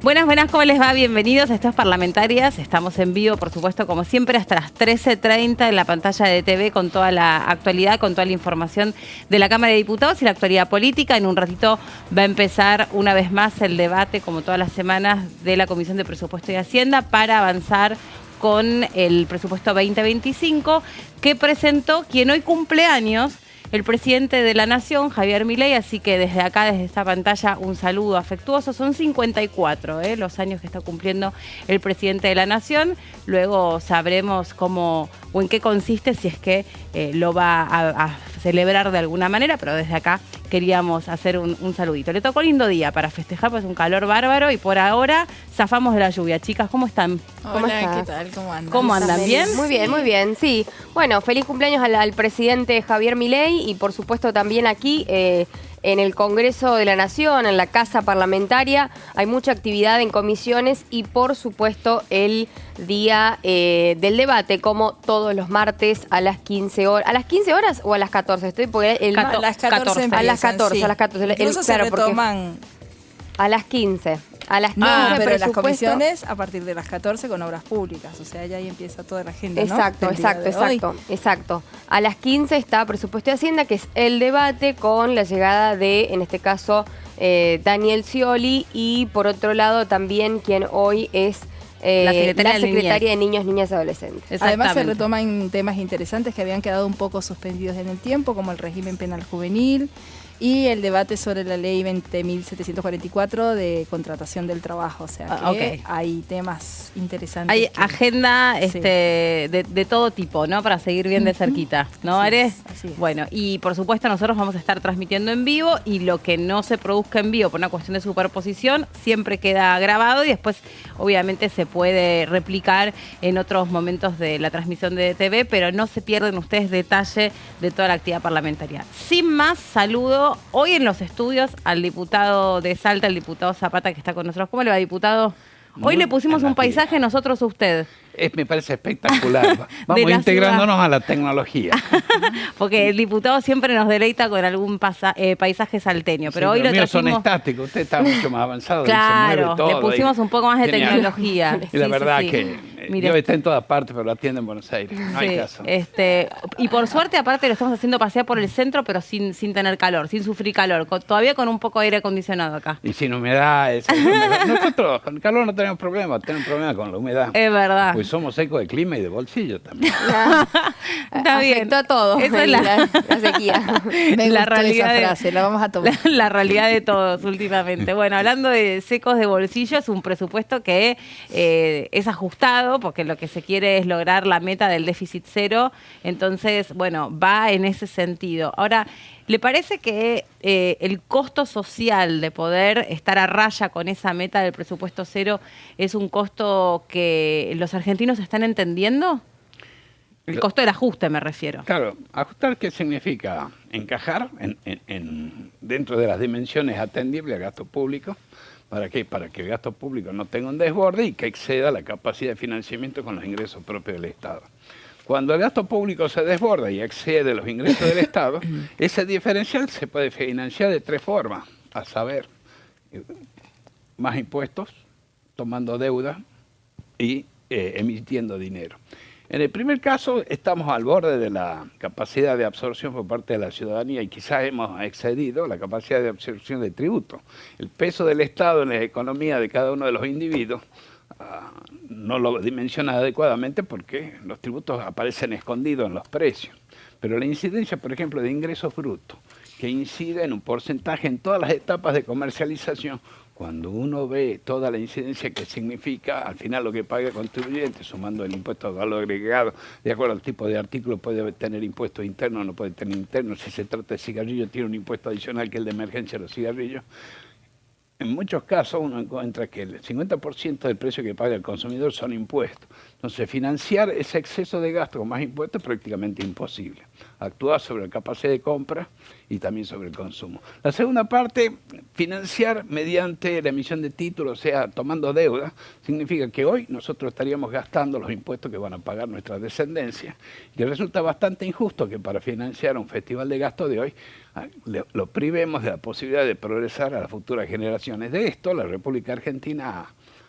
Buenas, buenas, ¿cómo les va? Bienvenidos a Estas Parlamentarias. Estamos en vivo, por supuesto, como siempre, hasta las 13:30 en la pantalla de TV con toda la actualidad, con toda la información de la Cámara de Diputados y la actualidad política. En un ratito va a empezar una vez más el debate, como todas las semanas, de la Comisión de Presupuesto y Hacienda para avanzar con el presupuesto 2025 que presentó quien hoy cumple años, el presidente de la Nación, Javier Milei, así que desde acá, desde esta pantalla, un saludo afectuoso. Son 54 los años que está cumpliendo el presidente de la Nación. Luego sabremos cómo o en qué consiste, si es que lo va a celebrar de alguna manera, pero desde acá queríamos hacer un saludito. Le tocó lindo día para festejar, pues un calor bárbaro y por ahora zafamos de la lluvia. Chicas, ¿cómo están? Hola, ¿qué tal? ¿Cómo andan? ¿Cómo andan? ¿Bien? Muy bien, sí. Bueno, feliz cumpleaños al presidente Javier Milei y por supuesto también aquí en el Congreso de la Nación, en la Casa Parlamentaria, hay mucha actividad en comisiones y por supuesto el día del debate, como todos los martes a las 15 horas. ¿A las 15 horas o a las 14? Estoy porque a las 14 a las 14, sí. a las 14. Incluso se retoman a las 15. A las 15, pero las comisiones a partir de las 14 con obras públicas, o sea, ya ahí empieza toda la agenda, exacto, ¿no? Exacto. A las 15 está Presupuesto y Hacienda, que es el debate con la llegada de, en este caso, Daniel Scioli, y por otro lado también quien hoy es la secretaria de Niños, Niñas y Adolescentes. Además se retoman temas interesantes que habían quedado un poco suspendidos en el tiempo, como el régimen penal juvenil y el debate sobre la ley 20.744 de contratación del trabajo. O sea que hay temas interesantes. Hay agenda de todo tipo, ¿no? Para seguir bien de cerquita, ¿no, Ares? Así es. Bueno, y por supuesto nosotros vamos a estar transmitiendo en vivo y lo que no se produzca en vivo por una cuestión de superposición siempre queda grabado y después obviamente se puede replicar en otros momentos de la transmisión de TV, pero no se pierden ustedes detalle de toda la actividad parlamentaria. Sin más, saludo hoy en los estudios al diputado de Salta, el diputado Zapata, que está con nosotros. ¿Cómo le va, diputado? Hoy le pusimos un paisaje nosotros a usted. Me parece espectacular. Vamos integrándonos a la tecnología. Porque el diputado siempre nos deleita con algún paisaje salteño. Pero hoy los lo míos trajimos... son estáticos, usted está mucho más avanzado. Claro, todo, le pusimos un poco más de tecnología. Y la verdad que yo está en todas partes, pero lo atiende en Buenos Aires. No hay caso. Y por suerte, aparte, lo estamos haciendo pasear por el centro, pero sin tener calor, sin sufrir calor. Todavía con un poco de aire acondicionado acá. Y sin humedad. Nosotros con el calor no tenemos problema, tenemos problema con la humedad. Es verdad. Pues somos secos de clima y de bolsillo también. Está bien. Afectó a todo. Esa es la sequía. La realidad esa frase, la vamos a tomar. La realidad de todos últimamente. Bueno, hablando de secos de bolsillo, es un presupuesto que es ajustado, porque lo que se quiere es lograr la meta del déficit cero. Entonces, bueno, va en ese sentido. Ahora, ¿le parece que el costo social de poder estar a raya con esa meta del presupuesto cero es un costo que los argentinos están entendiendo? El costo del ajuste, me refiero. Claro, ajustar, ¿qué significa? Encajar dentro de las dimensiones atendibles al gasto público. ¿Para qué? Para que el gasto público no tenga un desborde y que exceda la capacidad de financiamiento con los ingresos propios del Estado. Cuando el gasto público se desborda y excede los ingresos del Estado, ese diferencial se puede financiar de tres formas, a saber, más impuestos, tomando deuda y emitiendo dinero. En el primer caso, estamos al borde de la capacidad de absorción por parte de la ciudadanía y quizás hemos excedido la capacidad de absorción de tributo. El peso del Estado en la economía de cada uno de los individuos no lo dimensiona adecuadamente porque los tributos aparecen escondidos en los precios. Pero la incidencia, por ejemplo, de ingresos brutos, que incide en un porcentaje en todas las etapas de comercialización, cuando uno ve toda la incidencia que significa, al final lo que paga el contribuyente, sumando el impuesto al valor agregado, de acuerdo al tipo de artículo, puede tener impuestos internos, no puede tener internos. Si se trata de cigarrillos, tiene un impuesto adicional que es el de emergencia de los cigarrillos. En muchos casos uno encuentra que el 50% del precio que paga el consumidor son impuestos. Entonces, financiar ese exceso de gasto con más impuestos es prácticamente imposible. Actúa sobre la capacidad de compra y también sobre el consumo. La segunda parte, financiar mediante la emisión de títulos, o sea, tomando deuda, significa que hoy nosotros estaríamos gastando los impuestos que van a pagar nuestra descendencia. Y resulta bastante injusto que para financiar un festival de gasto de hoy lo privemos de la posibilidad de progresar a las futuras generaciones. De esto la República Argentina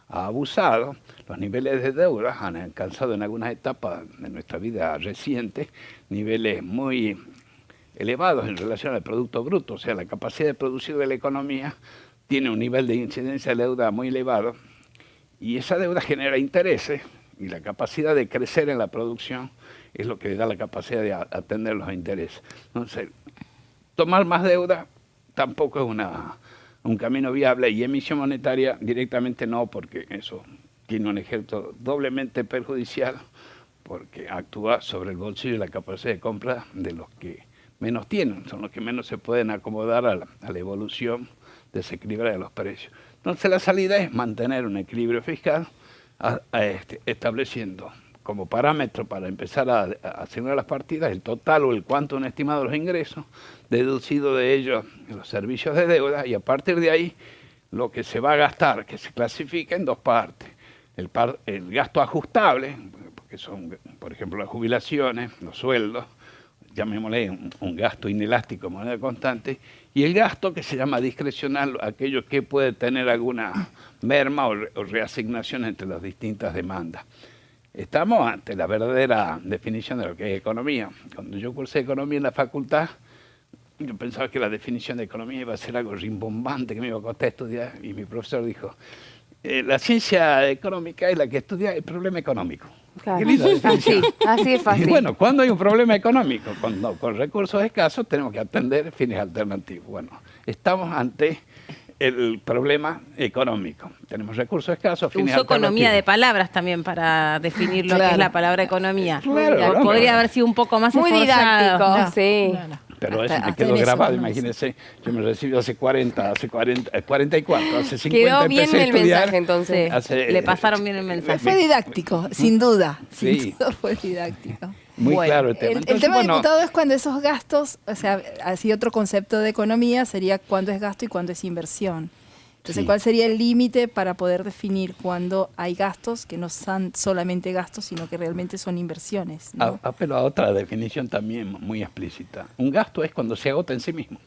ha abusado. Los niveles de deuda han alcanzado en algunas etapas de nuestra vida reciente niveles muy elevados en relación al Producto Bruto, o sea, la capacidad de producir de la economía tiene un nivel de incidencia de deuda muy elevado y esa deuda genera intereses y la capacidad de crecer en la producción es lo que le da la capacidad de atender los intereses. Entonces, tomar más deuda tampoco es un camino viable y emisión monetaria directamente no, porque eso tiene un efecto doblemente perjudicial porque actúa sobre el bolsillo y la capacidad de compra de los que menos tienen, son los que menos se pueden acomodar a la evolución desequilibrada de los precios. Entonces la salida es mantener un equilibrio fiscal estableciendo como parámetro para empezar a asignar las partidas el total o el cuánto un estimado de los ingresos, deducido de ellos los servicios de deuda y a partir de ahí lo que se va a gastar, que se clasifica en dos partes. El gasto ajustable, que son por ejemplo las jubilaciones, los sueldos, llamémosle un gasto inelástico, moneda constante, y el gasto que se llama discrecional, aquello que puede tener alguna merma o reasignación entre las distintas demandas. Estamos ante la verdadera definición de lo que es economía. Cuando yo cursé economía en la facultad, yo pensaba que la definición de economía iba a ser algo rimbombante que me iba a costar estudiar, y mi profesor dijo, la ciencia económica es la que estudia el problema económico. Claro. Qué linda definición. Así de fácil. Y bueno, cuando hay un problema económico, con recursos escasos, tenemos que atender fines alternativos. Bueno, estamos ante el problema económico. Tenemos recursos escasos, fines Usó alternativos. economía de palabras también para definir lo que es la palabra economía. Claro, Podría haber sido un poco más Muy esforzado. didáctico, sí. Pero Hasta- eso me hasta quedó en eso, grabado, ¿no? imagínense, yo me recibí hace 44, hace 50 Quedó bien empecé a el estudiar. mensaje entonces. Hace, Le pasaron bien el mensaje. Fue didáctico, sin duda. Sí. Sin duda fue didáctico. Muy Bueno, claro el tema. El Entonces, tema, bueno, diputado, es cuando esos gastos, o sea, así otro concepto de economía sería cuándo es gasto y cuándo es inversión. Entonces, Sí. ¿cuál sería el límite para poder definir cuándo hay gastos que no son solamente gastos, sino que realmente son inversiones? ¿No? apelo a otra definición también muy explícita. Un gasto es cuando se agota en sí mismo.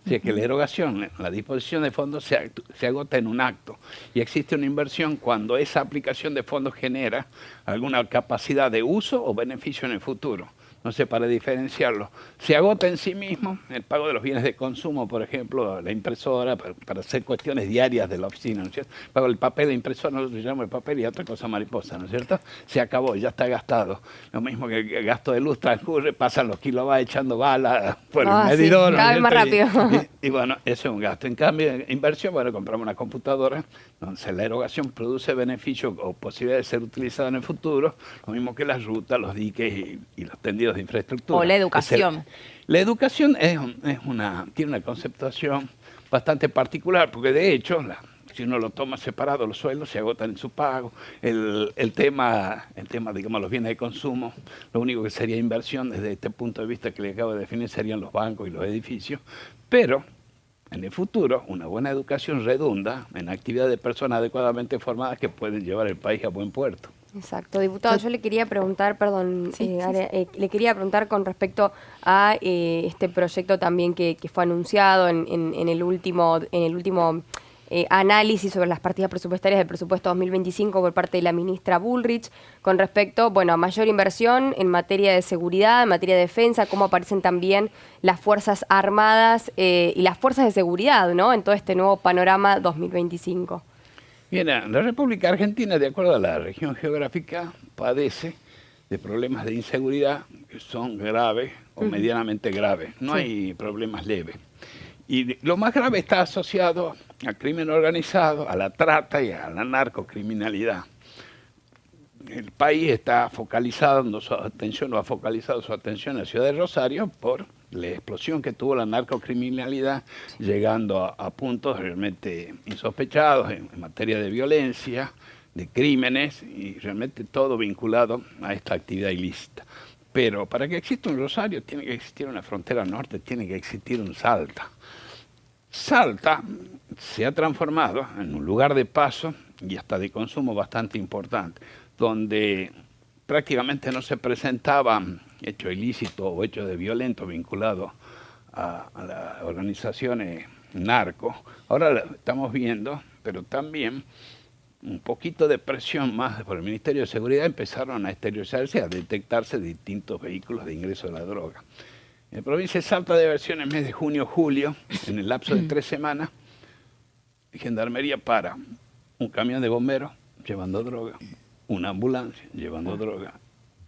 O sea, que la erogación, la disposición de fondos se agota en un acto. Y existe una inversión cuando esa aplicación de fondos genera alguna capacidad de uso o beneficio en el futuro. No sé, para diferenciarlo. Se agota en sí mismo el pago de los bienes de consumo, por ejemplo, la impresora, para hacer cuestiones diarias de la oficina, ¿no es cierto? Pago el papel de impresora, nosotros llamamos el papel y otra cosa mariposa, ¿no es cierto? Se acabó, ya está gastado. Lo mismo que el gasto de luz transcurre, pasan los kilovatios echando balas por el Sí, medidor. ¿no es cada vez más cierto? rápido. Y bueno, eso es un gasto. En cambio, inversión, bueno, compramos una computadora, entonces la erogación produce beneficio o posibilidad de ser utilizada en el futuro, lo mismo que las rutas, los diques y los tendidos de infraestructura. O la educación. La educación tiene una conceptuación bastante particular, porque de hecho, si uno lo toma separado, los sueldos se agotan en su pago. El tema, digamos, los bienes de consumo, lo único que sería inversión desde este punto de vista que le acabo de definir serían los bancos y los edificios. Pero en el futuro, una buena educación redunda en actividades de personas adecuadamente formadas que pueden llevar el país a buen puerto. Exacto, diputado, yo le quería preguntar, perdón, Sí, le quería preguntar con respecto a este proyecto también que fue anunciado en el último análisis sobre las partidas presupuestarias del presupuesto 2025 por parte de la ministra Bullrich, con respecto, bueno, a mayor inversión en materia de seguridad, en materia de defensa, cómo aparecen también las Fuerzas Armadas y las Fuerzas de Seguridad, ¿no?, en todo este nuevo panorama 2025. Bien, la República Argentina, de acuerdo a la región geográfica, padece de problemas de inseguridad que son graves o medianamente graves. No hay problemas leves. Y lo más grave está asociado al crimen organizado, a la trata y a la narcocriminalidad. El país está focalizando su atención, o ha focalizado su atención en la ciudad de Rosario por la explosión que tuvo la narcocriminalidad, llegando a puntos realmente insospechados en materia de violencia, de crímenes, y realmente todo vinculado a esta actividad ilícita. Pero para que exista un Rosario tiene que existir una frontera norte, tiene que existir un Salta. Salta se ha transformado en un lugar de paso y hasta de consumo bastante importante, donde prácticamente no se presentaban hechos ilícitos o hechos de violento vinculados a las organizaciones narcos. Ahora lo estamos viendo, pero también un poquito de presión más por el Ministerio de Seguridad, empezaron a exteriorizarse, a detectarse distintos vehículos de ingreso de la droga. En la provincia de Salta debe haber sido en el mes de junio-julio, en el lapso de 3 semanas, Gendarmería para un camión de bomberos llevando droga, una ambulancia llevando droga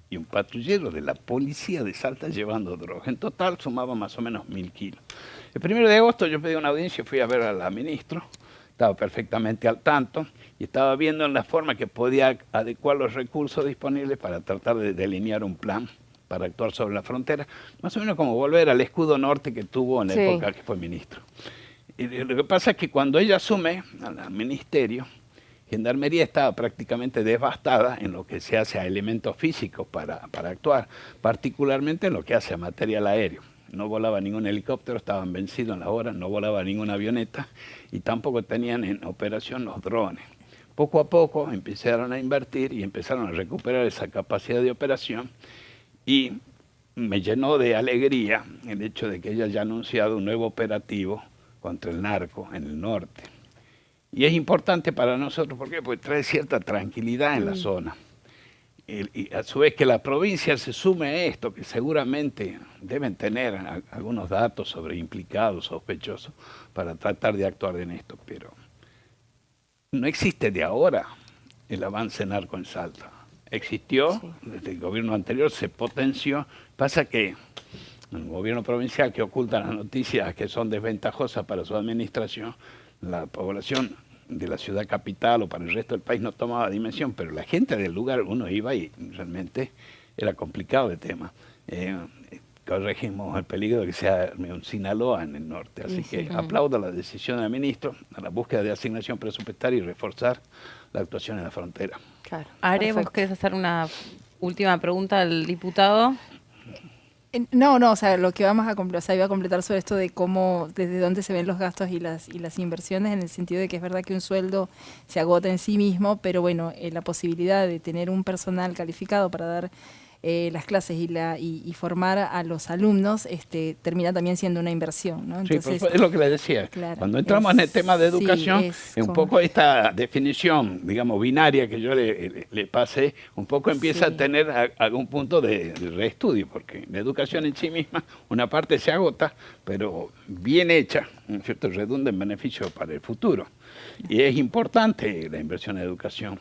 y un patrullero de la policía de Salta llevando droga. En total sumaba más o menos 1000 kilos. El 1 de agosto yo pedí una audiencia y fui a ver a la ministra, estaba perfectamente al tanto y estaba viendo en la forma que podía adecuar los recursos disponibles para tratar de delinear un plan para actuar sobre la frontera, más o menos como volver al escudo norte que tuvo en la época que fue ministro. Y lo que pasa es que cuando ella asume al ministerio, Gendarmería estaba prácticamente devastada en lo que se hace a elementos físicos para actuar, particularmente en lo que hace a material aéreo. No volaba ningún helicóptero, estaban vencidos en la hora, no volaba ninguna avioneta y tampoco tenían en operación los drones. Poco a poco empezaron a invertir y empezaron a recuperar esa capacidad de operación y me llenó de alegría el hecho de que ella haya anunciado un nuevo operativo contra el narco en el norte. Y es importante para nosotros, ¿por qué? Porque trae cierta tranquilidad en la zona. Y a su vez que la provincia se sume a esto, que seguramente deben tener algunos datos sobre implicados, sospechosos, para tratar de actuar en esto. Pero no existe de ahora el avance narco en Salta. Existió desde el gobierno anterior, se potenció. Pasa que el gobierno provincial, que oculta las noticias que son desventajosas para su administración, la población de la ciudad capital o para el resto del país no tomaba dimensión, pero la gente del lugar, uno iba y realmente era complicado el tema. Corregimos el peligro de que sea un Sinaloa en el norte. Así que aplaudo la decisión del ministro a la búsqueda de asignación presupuestaria y reforzar la actuación en la frontera. Claro. Are, ¿vos querés hacer una última pregunta al diputado? No, o sea, lo que vamos a completar, o sea, iba a completar sobre esto de cómo, desde dónde se ven los gastos y las inversiones, en el sentido de que es verdad que un sueldo se agota en sí mismo, pero bueno, la posibilidad de tener un personal calificado para dar las clases y formar a los alumnos termina también siendo una inversión, ¿no? Entonces, sí, es lo que le decía. Claro, cuando entramos en el tema de educación, un poco esta definición, digamos, binaria que yo le pasé, un poco empieza a tener algún punto de reestudio, porque la educación en sí misma, una parte se agota, pero bien hecha, ¿no es cierto?, redunda en beneficio para el futuro. Y es importante la inversión en educación.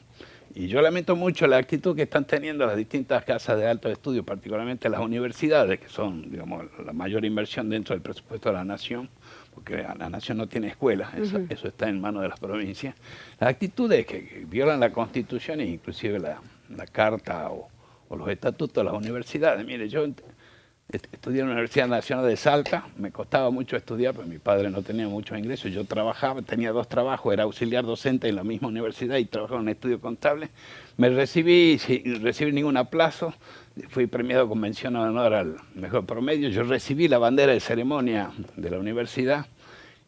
Y yo lamento mucho la actitud que están teniendo las distintas casas de alto estudio, particularmente las universidades, que son, digamos, la mayor inversión dentro del presupuesto de la nación, porque la nación no tiene escuelas, eso está en manos de las provincias. Las actitudes que violan la Constitución e inclusive la Carta o los estatutos de las universidades. Mire, yo estudié en la Universidad Nacional de Salta, me costaba mucho estudiar, porque mi padre no tenía muchos ingresos, yo trabajaba, tenía 2 trabajos, era auxiliar docente en la misma universidad y trabajaba en un estudio contable. Me recibí sin recibir ningún aplazo, fui premiado con mención de honor al mejor promedio, yo recibí la bandera de ceremonia de la universidad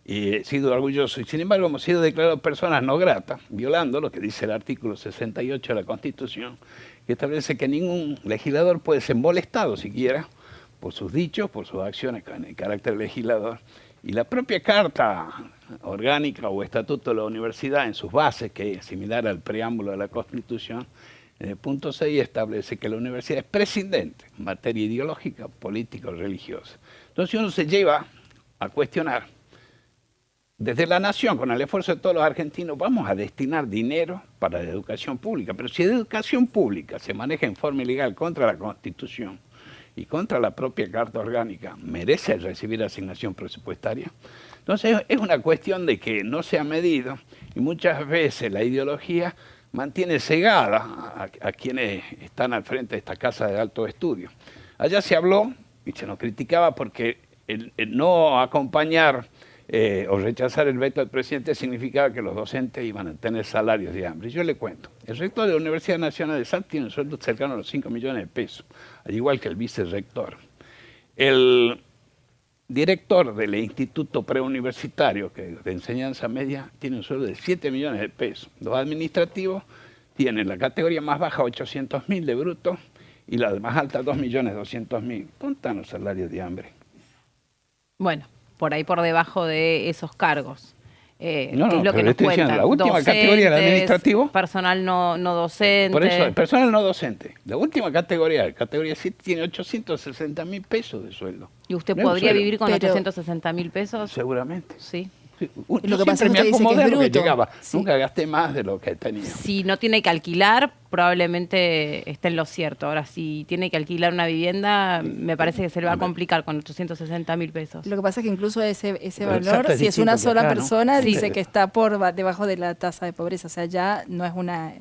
y he sido orgulloso. Y sin embargo hemos sido declarados personas no gratas, violando lo que dice el artículo 68 de la Constitución, que establece que ningún legislador puede ser molestado siquiera por sus dichos, por sus acciones en el carácter legislador. Y la propia Carta Orgánica o Estatuto de la Universidad, en sus bases, que es similar al preámbulo de la Constitución, en el punto 6 establece que la universidad es prescindente en materia ideológica, política o religiosa. Entonces uno se lleva a cuestionar, desde la nación, con el esfuerzo de todos los argentinos, vamos a destinar dinero para la educación pública, pero si la educación pública se maneja en forma ilegal contra la Constitución, y contra la propia Carta Orgánica, ¿merece recibir asignación presupuestaria? Entonces es una cuestión de que no se ha medido y muchas veces la ideología mantiene cegada a quienes están al frente de esta casa de alto estudio. Allá se habló y se nos criticaba porque el no acompañar o rechazar el veto del presidente significaba que los docentes iban a tener salarios de hambre. Yo le cuento, el rector de la Universidad Nacional de Salta tiene un sueldo cercano a los 5 millones de pesos, al igual que el vicerrector. El director del Instituto Preuniversitario de Enseñanza Media tiene un sueldo de 7 millones de pesos. Los administrativos tienen la categoría más baja 800.000 de bruto y la más alta 2.200.000. ¿Dónde están los salarios de hambre? Bueno, por ahí por debajo de esos cargos. No, que no, es lo que pero nos estoy diciendo, cuentan. la última categoría del administrativo. Personal no docente. Por eso, el personal no docente. La última categoría 7, tiene 860.000 pesos de sueldo. ¿Y usted No es un podría sueldo. vivir con Pero- 860.000 pesos? Seguramente. Sí. Sí, Lo que pasa es que siempre me usted dice que es acomodé lo bruto. llegaba. Sí. Nunca gasté más de lo que tenía. Si no tiene que alquilar, probablemente esté en lo cierto. Ahora, si tiene que alquilar una vivienda, me parece que se le va a complicar con 860.000 pesos. Lo que pasa es que incluso ese Pero valor, exacto, es si es una distinto que sola acá, ¿no? persona, Sí. dice que está debajo de la tasa de pobreza. O sea, ya no es una...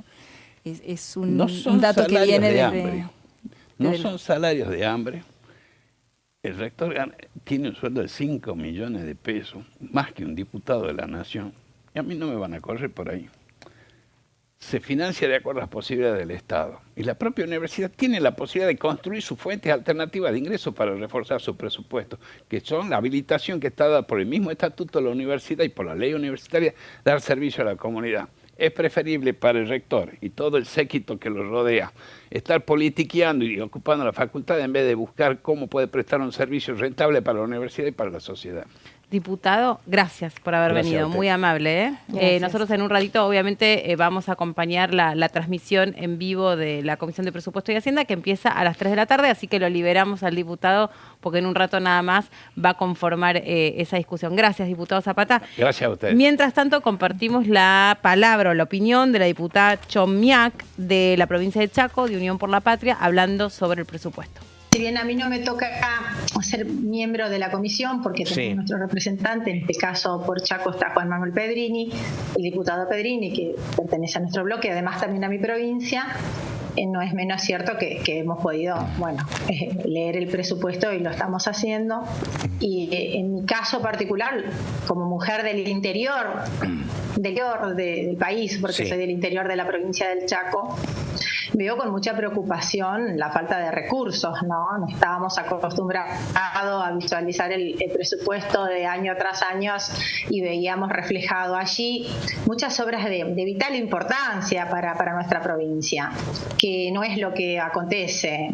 Es un, No son un dato que salarios viene de desde... hambre. No del- son salarios de hambre. El rector tiene un sueldo de 5 millones de pesos, más que un diputado de la Nación. Y a mí no me van a correr por ahí. Se financia de acuerdo a las posibilidades del Estado. Y la propia universidad tiene la posibilidad de construir sus fuentes alternativas de ingresos para reforzar su presupuesto, que son la habilitación que está dada por el mismo estatuto de la universidad y por la ley universitaria, dar servicio a la comunidad. Es preferible para el rector y todo el séquito que lo rodea estar politiqueando y ocupando la facultad en vez de buscar cómo puede prestar un servicio rentable para la universidad y para la sociedad. Diputado, gracias por haber Gracias a venido, usted. muy amable. Gracias. Nosotros en un ratito, obviamente, vamos a acompañar la transmisión en vivo de la Comisión de Presupuesto y Hacienda, que empieza a las 3 de la tarde, así que lo liberamos al diputado, porque en un rato nada más va a conformar esa discusión. Gracias, diputado Zapata. Gracias a ustedes. Mientras tanto, compartimos la palabra o la opinión de la diputada Chomiak de la provincia de Chaco, de Unión por la Patria, hablando sobre el presupuesto. Si bien a mí no me toca ser miembro de la comisión, porque tenemos nuestro representante, en este caso por Chaco está Juan Manuel Pedrini, el diputado Pedrini, que pertenece a nuestro bloque, además también a mi provincia, no es menos cierto que hemos podido, leer el presupuesto y lo estamos haciendo. Y en mi caso particular, como mujer del interior del país, porque soy del interior de la provincia del Chaco, veo con mucha preocupación la falta de recursos, ¿no? No estábamos acostumbrados a visualizar el presupuesto de año tras año y veíamos reflejado allí muchas obras de vital importancia para nuestra provincia, que no es lo que acontece.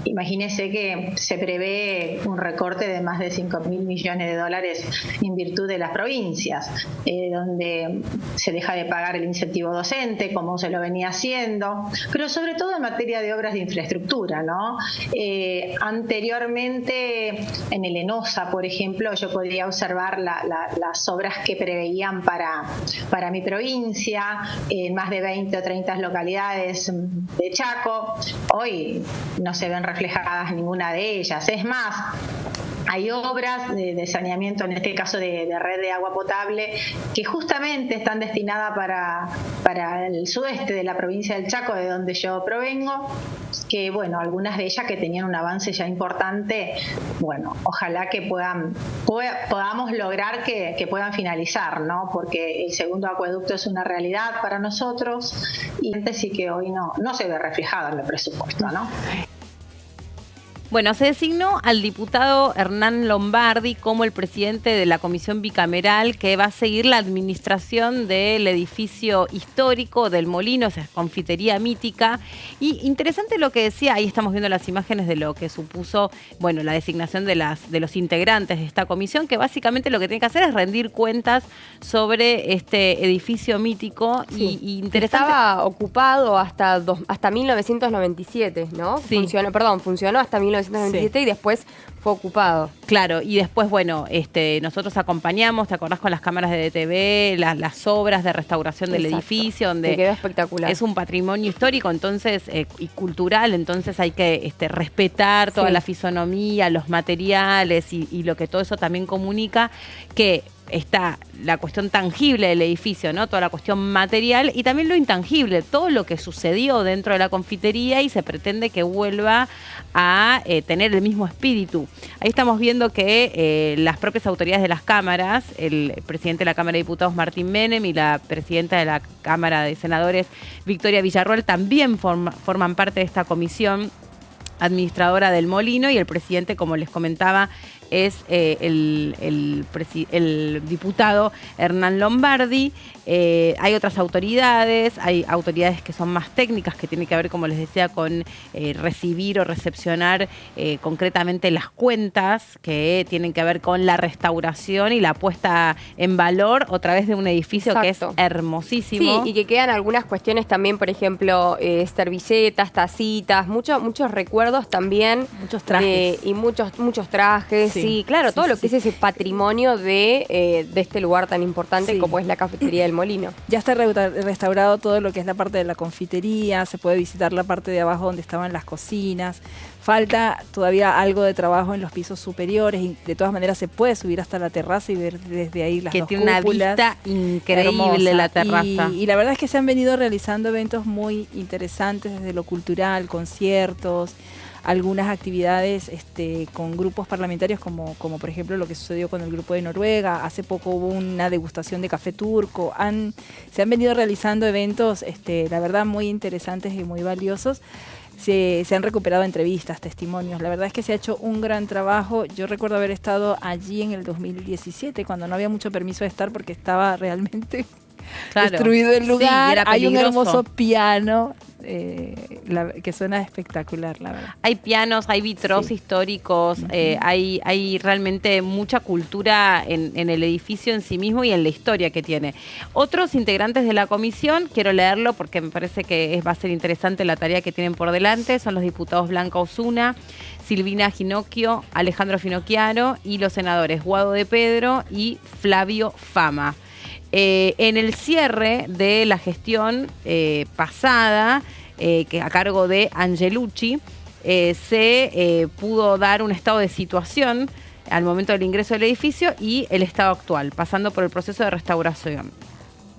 Imagínese que se prevé un recorte de más de 5.000 millones de dólares en virtud de las provincias, donde se deja de pagar el incentivo docente, como se lo venía haciendo, pero sobre todo en materia de obras de infraestructura, ¿no? Anteriormente, en el ENOSA, por ejemplo, yo podía observar las obras que preveían para mi provincia, en más de 20 o 30 localidades de Chaco. Hoy no se ven reflejadas ninguna de ellas. Es más, hay obras de saneamiento, en este caso de red de agua potable, que justamente están destinadas para el sudeste de la provincia del Chaco, de donde yo provengo, que algunas de ellas que tenían un avance ya importante, ojalá que podamos lograr que puedan finalizar, ¿no? Porque el segundo acueducto es una realidad para nosotros y sí que hoy no se ve reflejado en el presupuesto, ¿no? Bueno, se designó al diputado Hernán Lombardi como el presidente de la comisión bicameral que va a seguir la administración del edificio histórico del Molino, esa confitería mítica. Y interesante lo que decía, ahí estamos viendo las imágenes de lo que supuso, la designación de los integrantes de esta comisión, que básicamente lo que tiene que hacer es rendir cuentas sobre este edificio mítico. Sí. Y interesante. Estaba ocupado hasta 1997, ¿no? Sí. Funcionó hasta 1997 y después fue ocupado. Claro, y después, nosotros acompañamos, ¿te acordás con las cámaras de DTV, las obras de restauración del Exacto. edificio, Que donde quedó espectacular. es un patrimonio histórico entonces y cultural, entonces hay que respetar toda la fisonomía, los materiales y lo que todo eso también comunica, que está la cuestión tangible del edificio, ¿no? Toda la cuestión material y también lo intangible, todo lo que sucedió dentro de la confitería y se pretende que vuelva a tener el mismo espíritu. Ahí estamos viendo que las propias autoridades de las cámaras, el presidente de la Cámara de Diputados Martín Menem y la presidenta de la Cámara de Senadores Victoria Villarroel también forman parte de esta comisión administradora del Molino y el presidente, como les comentaba, es el diputado Hernán Lombardi. Hay otras autoridades, hay autoridades que son más técnicas, que tienen que ver, como les decía, con recibir o recepcionar concretamente las cuentas, que tienen que ver con la restauración y la puesta en valor otra vez de un edificio Exacto. que es hermosísimo. Sí, y que quedan algunas cuestiones también, por ejemplo, servilletas, tacitas, muchos recuerdos también. Muchos trajes. Y muchos trajes, sí, claro, todo lo que es ese patrimonio de este lugar tan importante como es la cafetería del Molino. Ya está restaurado todo lo que es la parte de la confitería, se puede visitar la parte de abajo donde estaban las cocinas. Falta todavía algo de trabajo en los pisos superiores y de todas maneras se puede subir hasta la terraza y ver desde ahí las dos tiene cúpulas. una vista increíble Hermosa. la terraza. Y la verdad es que se han venido realizando eventos muy interesantes desde lo cultural, conciertos, algunas actividades con grupos parlamentarios como por ejemplo lo que sucedió con el grupo de Noruega. Hace poco hubo una degustación de café turco. Se han venido realizando eventos la verdad muy interesantes y muy valiosos. Se han recuperado entrevistas, testimonios. La verdad es que se ha hecho un gran trabajo. Yo recuerdo haber estado allí en el 2017 cuando no había mucho permiso de estar porque estaba realmente destruido el lugar. Sí, era hay un peligroso. hermoso piano que suena espectacular, la verdad. Hay pianos, hay vitros históricos, hay realmente mucha cultura en el edificio en sí mismo y en la historia que tiene. Otros integrantes de la comisión, quiero leerlo porque me parece que va a ser interesante la tarea que tienen por delante, son los diputados Blanca Osuna, Silvina Ginocchio, Alejandro Finocchiaro y los senadores Guado de Pedro y Flavio Fama. En el cierre de la gestión pasada, que a cargo de Angelucci, se pudo dar un estado de situación al momento del ingreso del edificio y el estado actual, pasando por el proceso de restauración.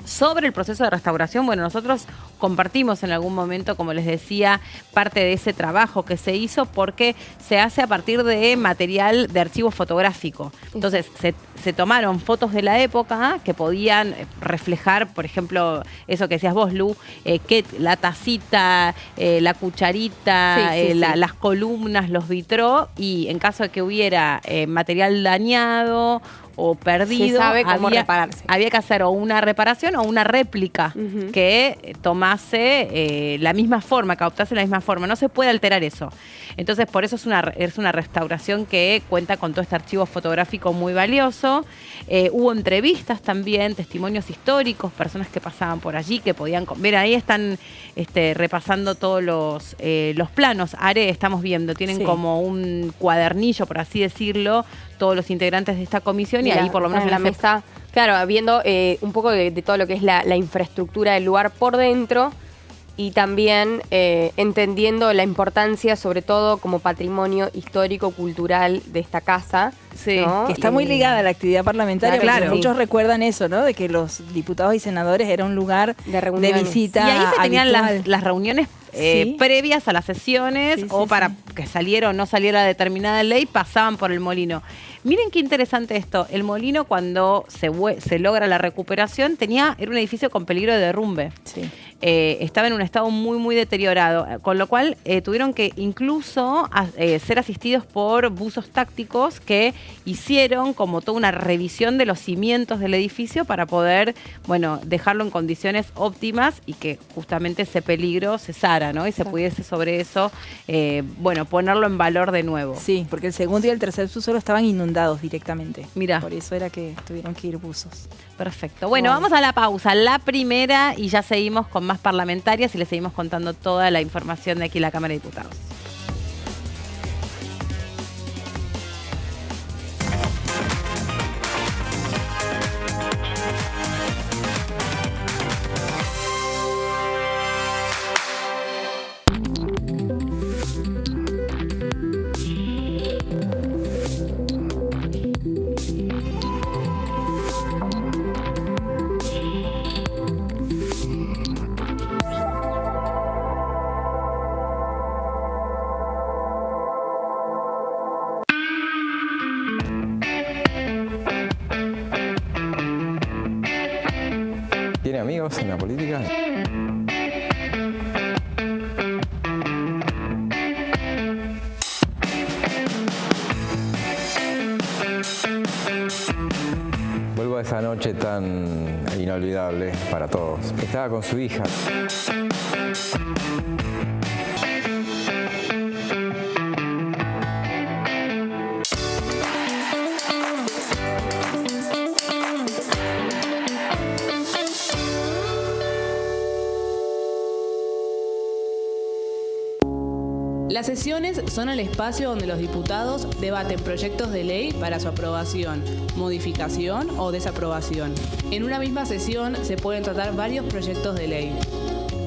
Sobre el proceso de restauración, bueno, nosotros compartimos en algún momento, como les decía, parte de ese trabajo que se hizo porque se hace a partir de material de archivo fotográfico. Entonces, se tomaron fotos de la época que podían reflejar, por ejemplo, eso que decías vos, Lu, que la tacita, la cucharita, las columnas, los vitró, y en caso de que hubiera material dañado o perdido, se sabe cómo repararse. Había que hacer o una reparación o una réplica que tomase la misma forma, que adoptase la misma forma. No se puede alterar eso. Entonces, por eso es una restauración que cuenta con todo este archivo fotográfico muy valioso. Hubo entrevistas también, testimonios históricos, personas que pasaban por allí, que podían ver. Ahí están repasando todos los planos. Are, estamos viendo, tienen como un cuadernillo, por así decirlo, todos los integrantes de esta comisión. Mira, y ahí por lo menos en la mesa, claro, viendo un poco de todo lo que es la infraestructura del lugar por dentro y también entendiendo la importancia, sobre todo como patrimonio histórico, cultural de esta casa. Sí, ¿no? Que está muy ligada a la actividad parlamentaria, claro. Muchos recuerdan eso, ¿no? De que los diputados y senadores era un lugar de visita. Y ahí se tenían habitual. las reuniones previas a las sesiones para que saliera o no saliera determinada ley, pasaban por el molino. Miren qué interesante esto. El molino, cuando se logra la recuperación, era un edificio con peligro de derrumbe. Sí. Estaba en un estado muy, muy deteriorado, con lo cual tuvieron que incluso ser asistidos por buzos tácticos que hicieron como toda una revisión de los cimientos del edificio para poder, bueno, dejarlo en condiciones óptimas y que justamente ese peligro cesara, ¿no? Y se pudiese sobre eso, ponerlo en valor de nuevo. Sí, porque el segundo y el tercer subsuelo estaban inundados directamente. Mirá. Por eso era que tuvieron que ir buzos. Perfecto. Bueno, vamos a la pausa, la primera, y ya seguimos con más parlamentarias y les seguimos contando toda la información de aquí en la Cámara de Diputados. ¿Tiene amigos en la política? noche tan inolvidable para todos. Estaba con su hija. Las sesiones son el espacio donde los diputados debaten proyectos de ley para su aprobación, modificación o desaprobación. En una misma sesión se pueden tratar varios proyectos de ley.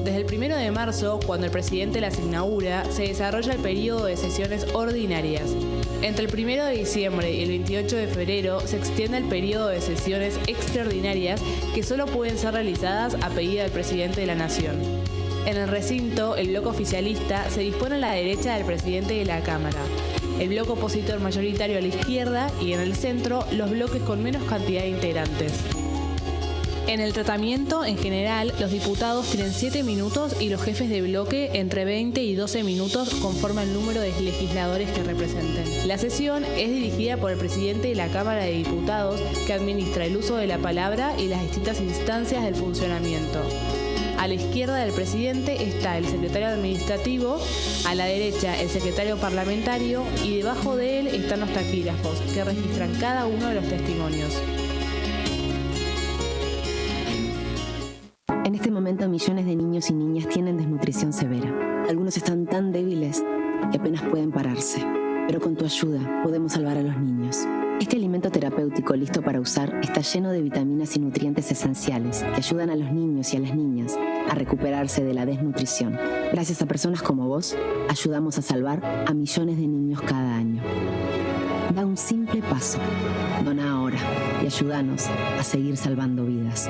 Desde el 1 de marzo, cuando el presidente las inaugura, se desarrolla el periodo de sesiones ordinarias. Entre el 1 de diciembre y el 28 de febrero se extiende el periodo de sesiones extraordinarias que solo pueden ser realizadas a pedido del presidente de la Nación. En el recinto, el bloque oficialista se dispone a la derecha del presidente de la Cámara, el bloque opositor mayoritario a la izquierda y en el centro los bloques con menos cantidad de integrantes. En el tratamiento, en general, los diputados tienen 7 minutos y los jefes de bloque entre 20 y 12 minutos conforme al número de legisladores que representen. La sesión es dirigida por el presidente de la Cámara de Diputados, que administra el uso de la palabra y las distintas instancias del funcionamiento. A la izquierda del presidente está el secretario administrativo, a la derecha el secretario parlamentario y debajo de él están los taquígrafos, que registran cada uno de los testimonios. En este momento millones de niños y niñas tienen desnutrición severa. Algunos están tan débiles que apenas pueden pararse, pero con tu ayuda podemos salvar a los niños. Este alimento terapéutico listo para usar está lleno de vitaminas y nutrientes esenciales que ayudan a los niños y a las niñas a recuperarse de la desnutrición. Gracias a personas como vos, ayudamos a salvar a millones de niños cada año. Da un simple paso, dona ahora y ayúdanos a seguir salvando vidas.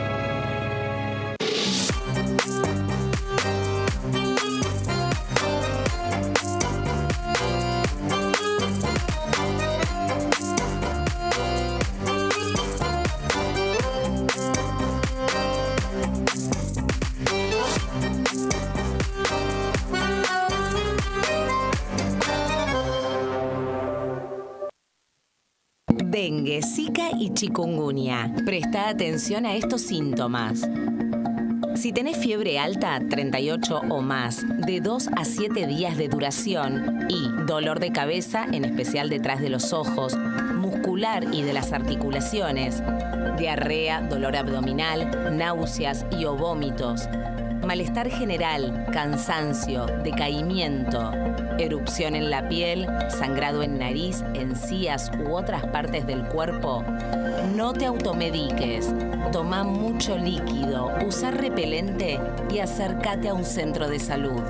Dengue, Zika y chikungunya. Presta atención a estos síntomas. Si tenés fiebre alta, 38 o más, de 2 a 7 días de duración y dolor de cabeza, en especial detrás de los ojos, muscular y de las articulaciones, diarrea, dolor abdominal, náuseas y o vómitos, malestar general, cansancio, decaimiento, erupción en la piel, sangrado en nariz, encías u otras partes del cuerpo, no te automediques. Toma mucho líquido, usa repelente y acércate a un centro de salud.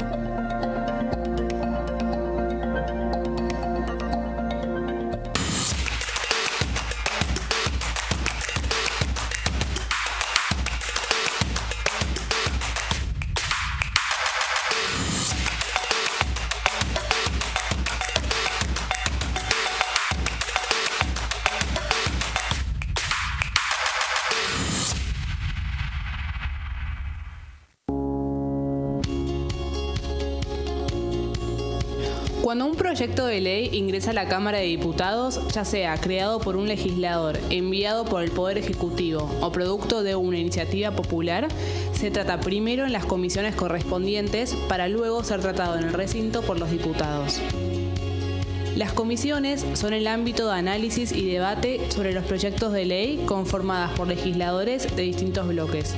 Cuando un proyecto de ley ingresa a la Cámara de Diputados, ya sea creado por un legislador, enviado por el Poder Ejecutivo o producto de una iniciativa popular, se trata primero en las comisiones correspondientes para luego ser tratado en el recinto por los diputados. Las comisiones son el ámbito de análisis y debate sobre los proyectos de ley conformadas por legisladores de distintos bloques.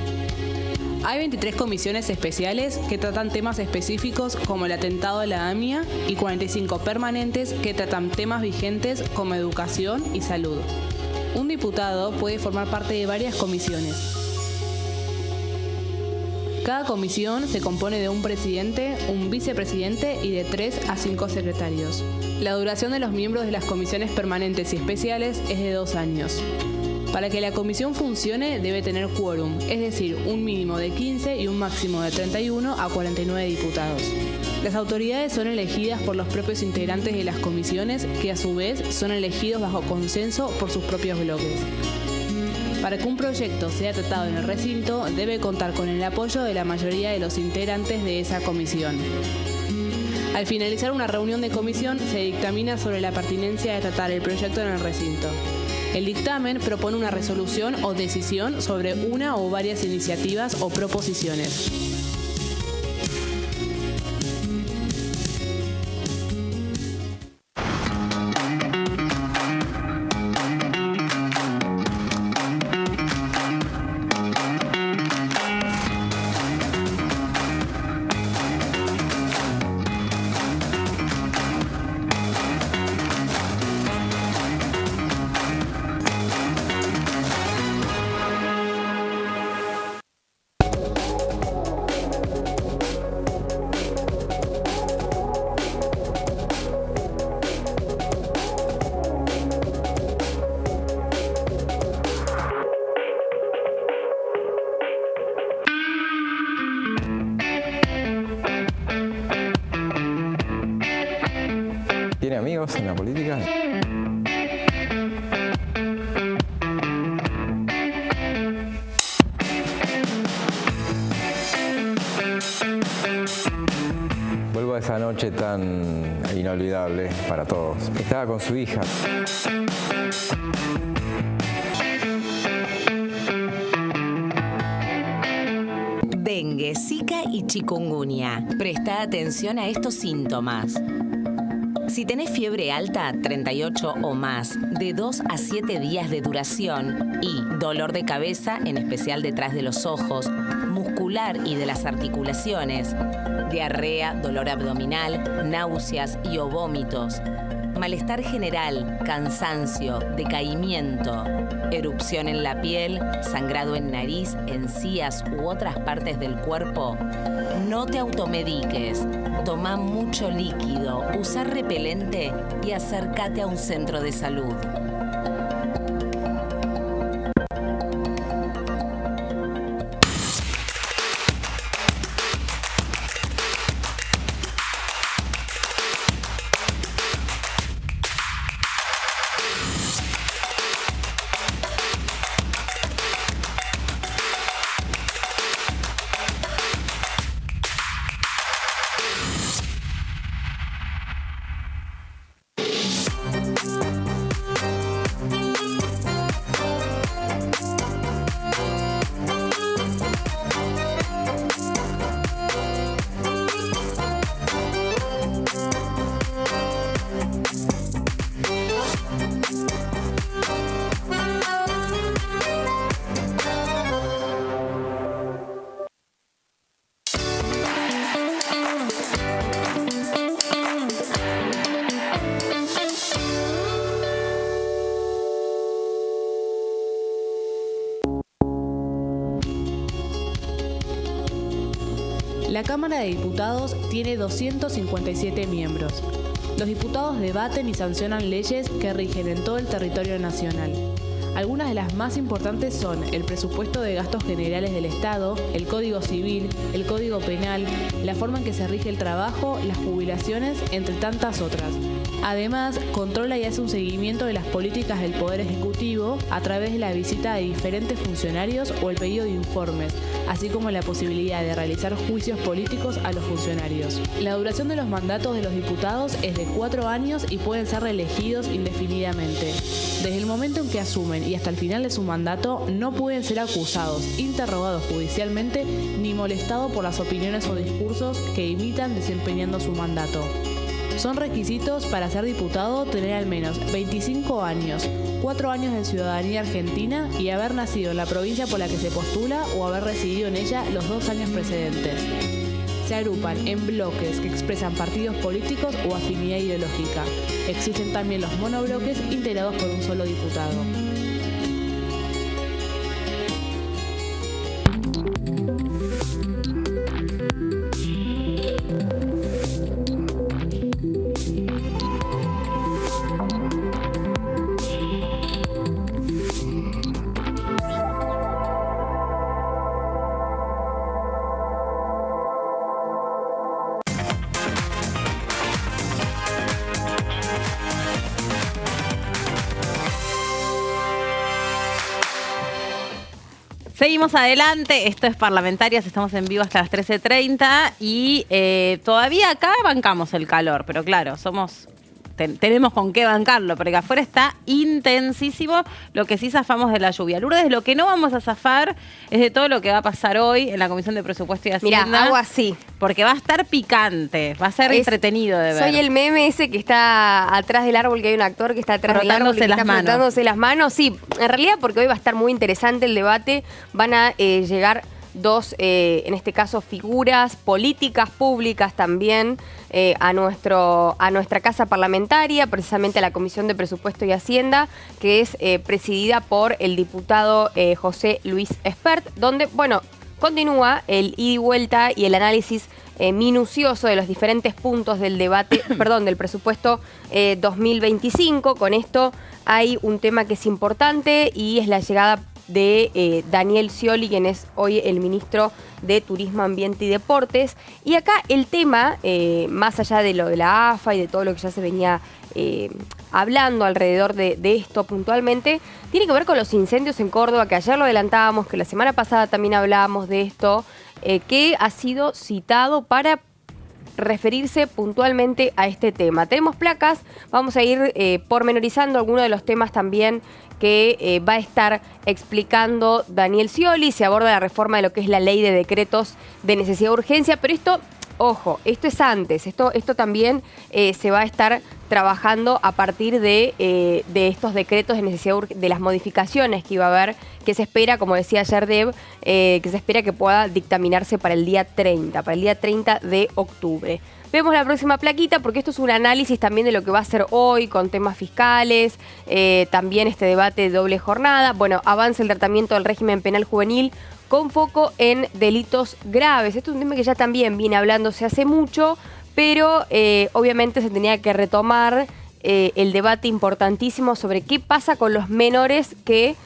Hay 23 comisiones especiales que tratan temas específicos como el atentado a la AMIA y 45 permanentes que tratan temas vigentes como educación y salud. Un diputado puede formar parte de varias comisiones. Cada comisión se compone de un presidente, un vicepresidente y de 3 a 5 secretarios. La duración de los miembros de las comisiones permanentes y especiales es de 2 años. Para que la comisión funcione debe tener quórum, es decir, un mínimo de 15 y un máximo de 31 a 49 diputados. Las autoridades son elegidas por los propios integrantes de las comisiones, que a su vez son elegidos bajo consenso por sus propios bloques. Para que un proyecto sea tratado en el recinto, debe contar con el apoyo de la mayoría de los integrantes de esa comisión. Al finalizar una reunión de comisión, se dictamina sobre la pertinencia de tratar el proyecto en el recinto. El dictamen propone una resolución o decisión sobre una o varias iniciativas o proposiciones. ¿Tiene amigos en la política? Vuelvo a esa noche tan inolvidable para todos. Estaba con su hija. Dengue, Zika y chikungunya. Presta atención a estos síntomas. Si tenés fiebre alta, 38 o más, de 2 a 7 días de duración y dolor de cabeza, en especial detrás de los ojos, muscular y de las articulaciones, diarrea, dolor abdominal, náuseas y o vómitos, malestar general, cansancio, decaimiento, erupción en la piel, sangrado en nariz, encías u otras partes del cuerpo, no te automediques. Toma mucho líquido, usa repelente y acércate a un centro de salud. La Cámara de Diputados tiene 257 miembros. Los diputados debaten y sancionan leyes que rigen en todo el territorio nacional. Algunas de las más importantes son el presupuesto de gastos generales del Estado, el Código Civil, el Código Penal, la forma en que se rige el trabajo, las jubilaciones, entre tantas otras. Además, controla y hace un seguimiento de las políticas del Poder Ejecutivo a través de la visita de diferentes funcionarios o el pedido de informes, así como la posibilidad de realizar juicios políticos a los funcionarios. La duración de los mandatos de los diputados es de 4 años y pueden ser reelegidos indefinidamente. Desde el momento en que asumen y hasta el final de su mandato, no pueden ser acusados, interrogados judicialmente ni molestados por las opiniones o discursos que imitan desempeñando su mandato. Son requisitos para ser diputado tener al menos 25 años, 4 años de ciudadanía argentina y haber nacido en la provincia por la que se postula o haber residido en ella los 2 años precedentes. Se agrupan en bloques que expresan partidos políticos o afinidad ideológica. Existen también los monobloques integrados por un solo diputado. Seguimos adelante, esto es Parlamentarias, estamos en vivo hasta las 13:30 y todavía acá bancamos el calor, pero claro, somos tenemos con qué bancarlo, porque afuera está intensísimo. Lo que sí zafamos de la lluvia. Lourdes, lo que no vamos a zafar es de todo lo que va a pasar hoy en la Comisión de Presupuesto y Hacienda. Mira, hago así. Porque va a estar picante, va a ser entretenido de ver. Soy el meme ese que está atrás del árbol, que hay un actor que está atrás del árbol y que está frotándose las manos. Sí, en realidad porque hoy va a estar muy interesante el debate. Van a llegar dos, en este caso, figuras políticas públicas también a nuestra casa parlamentaria, precisamente a la Comisión de Presupuesto y Hacienda, que es presidida por el diputado José Luis Espert, donde, bueno, continúa el ida y vuelta y el análisis minucioso de los diferentes puntos del debate, del presupuesto 2025. Con esto hay un tema que es importante y es la llegada de Daniel Scioli, quien es hoy el ministro de Turismo, Ambiente y Deportes. Y acá el tema, más allá de lo de la AFA y de todo lo que ya se venía hablando alrededor de esto puntualmente, tiene que ver con los incendios en Córdoba, que ayer lo adelantábamos, que la semana pasada también hablábamos de esto, que ha sido citado para referirse puntualmente a este tema. Tenemos placas, vamos a ir pormenorizando algunos de los temas también que va a estar explicando Daniel Scioli. Se aborda la reforma de lo que es la ley de decretos de necesidad de urgencia, pero esto, ojo, esto es antes, esto también se va a estar trabajando a partir de estos decretos de necesidad de las modificaciones que iba a haber, que se espera, como decía ayer Deb, que se espera que pueda dictaminarse para el día 30 de octubre. Vemos la próxima plaquita porque esto es un análisis también de lo que va a ser hoy con temas fiscales, también este debate de doble jornada. Bueno, avanza el tratamiento del régimen penal juvenil con foco en delitos graves. Esto es un tema que ya también viene hablándose hace mucho, pero obviamente se tenía que retomar el debate importantísimo sobre qué pasa con los menores que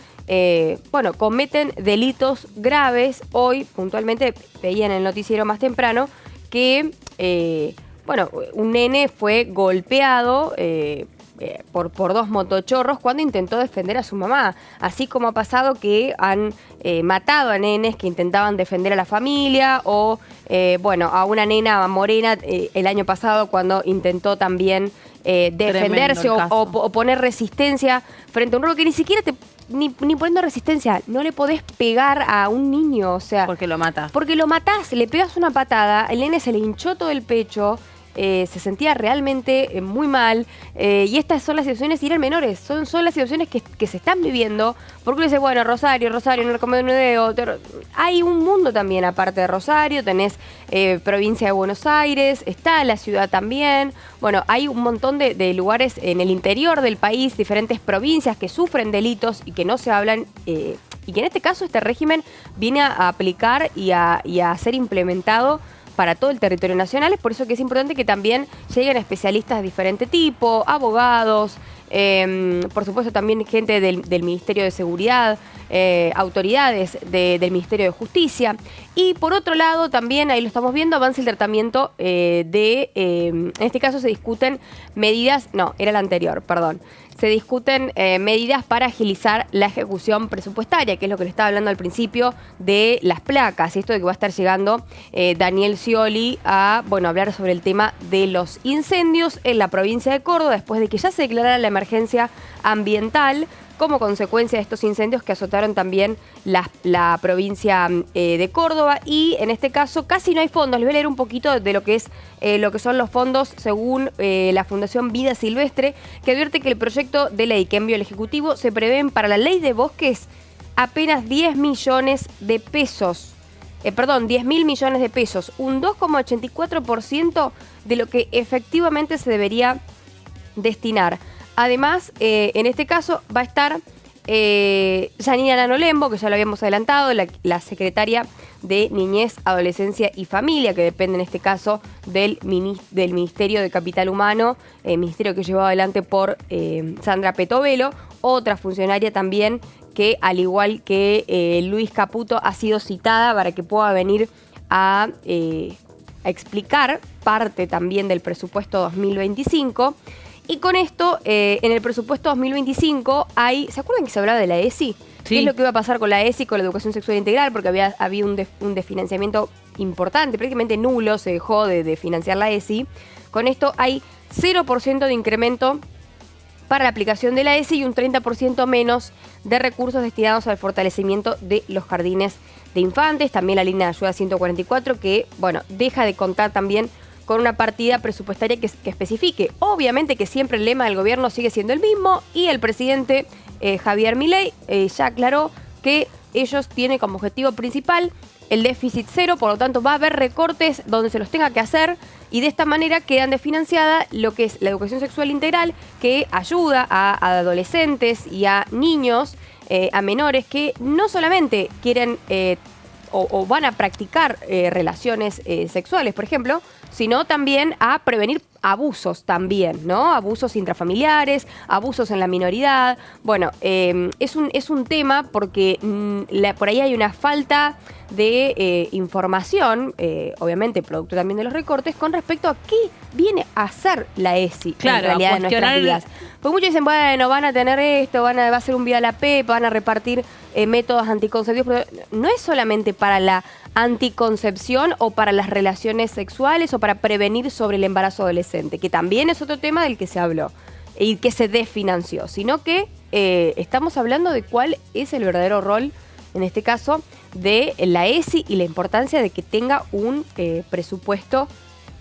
cometen delitos graves. Hoy, puntualmente, veía en el noticiero más temprano que un nene fue golpeado por dos motochorros cuando intentó defender a su mamá. Así como ha pasado que han matado a nenes que intentaban defender a la familia o, a una nena morena el año pasado cuando intentó también defenderse o poner resistencia frente a un robo que ni siquiera ni poniendo resistencia, no le podés pegar a un niño, o sea... Porque lo matás. Porque lo matás, le pegas una patada, el nene se le hinchó todo el pecho, se sentía realmente muy mal, y estas son las situaciones, y eran menores, son las situaciones que se están viviendo, porque uno dice, bueno, Rosario, no le comé un dedo, hay un mundo también aparte de Rosario, tenés provincia de Buenos Aires, está la ciudad también, bueno, hay un montón de lugares en el interior del país, diferentes provincias que sufren delitos y que no se hablan, y que en este caso este régimen viene a aplicar y a ser implementado para todo el territorio nacional. Es por eso que es importante que también lleguen especialistas de diferente tipo, abogados, por supuesto también gente del Ministerio de Seguridad, autoridades del Ministerio de Justicia. Y por otro lado también, ahí lo estamos viendo, avanza el tratamiento en este caso se discuten medidas, no, era la anterior, perdón. Se discuten medidas para agilizar la ejecución presupuestaria, que es lo que le estaba hablando al principio de las placas. Y esto de que va a estar llegando Daniel Scioli a hablar sobre el tema de los incendios en la provincia de Córdoba, después de que ya se declarara la emergencia ambiental como consecuencia de estos incendios que azotaron también la provincia de Córdoba. Y en este caso casi no hay fondos. Les voy a leer un poquito de lo que son los fondos según la Fundación Vida Silvestre, que advierte que el proyecto de ley que envió el Ejecutivo se prevén para la ley de bosques apenas 10 millones de pesos. 10.000 millones de pesos, un 2,84% de lo que efectivamente se debería destinar. Además, en este caso va a estar Janina Nanolembo, que ya lo habíamos adelantado, la secretaria de Niñez, Adolescencia y Familia, que depende en este caso del Ministerio de Capital Humano, ministerio que llevó adelante por Sandra Petovelo, otra funcionaria también que, al igual que Luis Caputo, ha sido citada para que pueda venir a explicar parte también del presupuesto 2025. Y con esto, en el presupuesto 2025 ¿se acuerdan que se hablaba de la ESI? Sí. ¿Qué es lo que iba a pasar con la ESI, con la educación sexual integral? Porque había un desfinanciamiento importante, prácticamente nulo, se dejó de financiar la ESI. Con esto hay 0% de incremento para la aplicación de la ESI y un 30% menos de recursos destinados al fortalecimiento de los jardines de infantes. También la línea de ayuda 144 que, bueno, deja de contar también con una partida presupuestaria que especifique. Obviamente que siempre el lema del gobierno sigue siendo el mismo y el presidente Javier Milei ya aclaró que ellos tienen como objetivo principal el déficit cero, por lo tanto va a haber recortes donde se los tenga que hacer y de esta manera quedan desfinanciada lo que es la educación sexual integral, que ayuda a adolescentes y a niños, a menores que no solamente quieren o van a practicar relaciones sexuales, por ejemplo, sino también a prevenir abusos también, ¿no? Abusos intrafamiliares, abusos en la minoridad. Bueno, es un tema porque por ahí hay una falta de información, obviamente producto también de los recortes, con respecto a qué viene a hacer la ESI en realidad en nuestras vidas. Porque muchos dicen, bueno, van a tener esto, va a ser un vía a la PEP, van a repartir métodos anticonceptivos, pero no es solamente para la anticoncepción o para las relaciones sexuales o para prevenir sobre el embarazo adolescente, que también es otro tema del que se habló y que se desfinanció, sino que estamos hablando de cuál es el verdadero rol, en este caso, de la ESI y la importancia de que tenga un presupuesto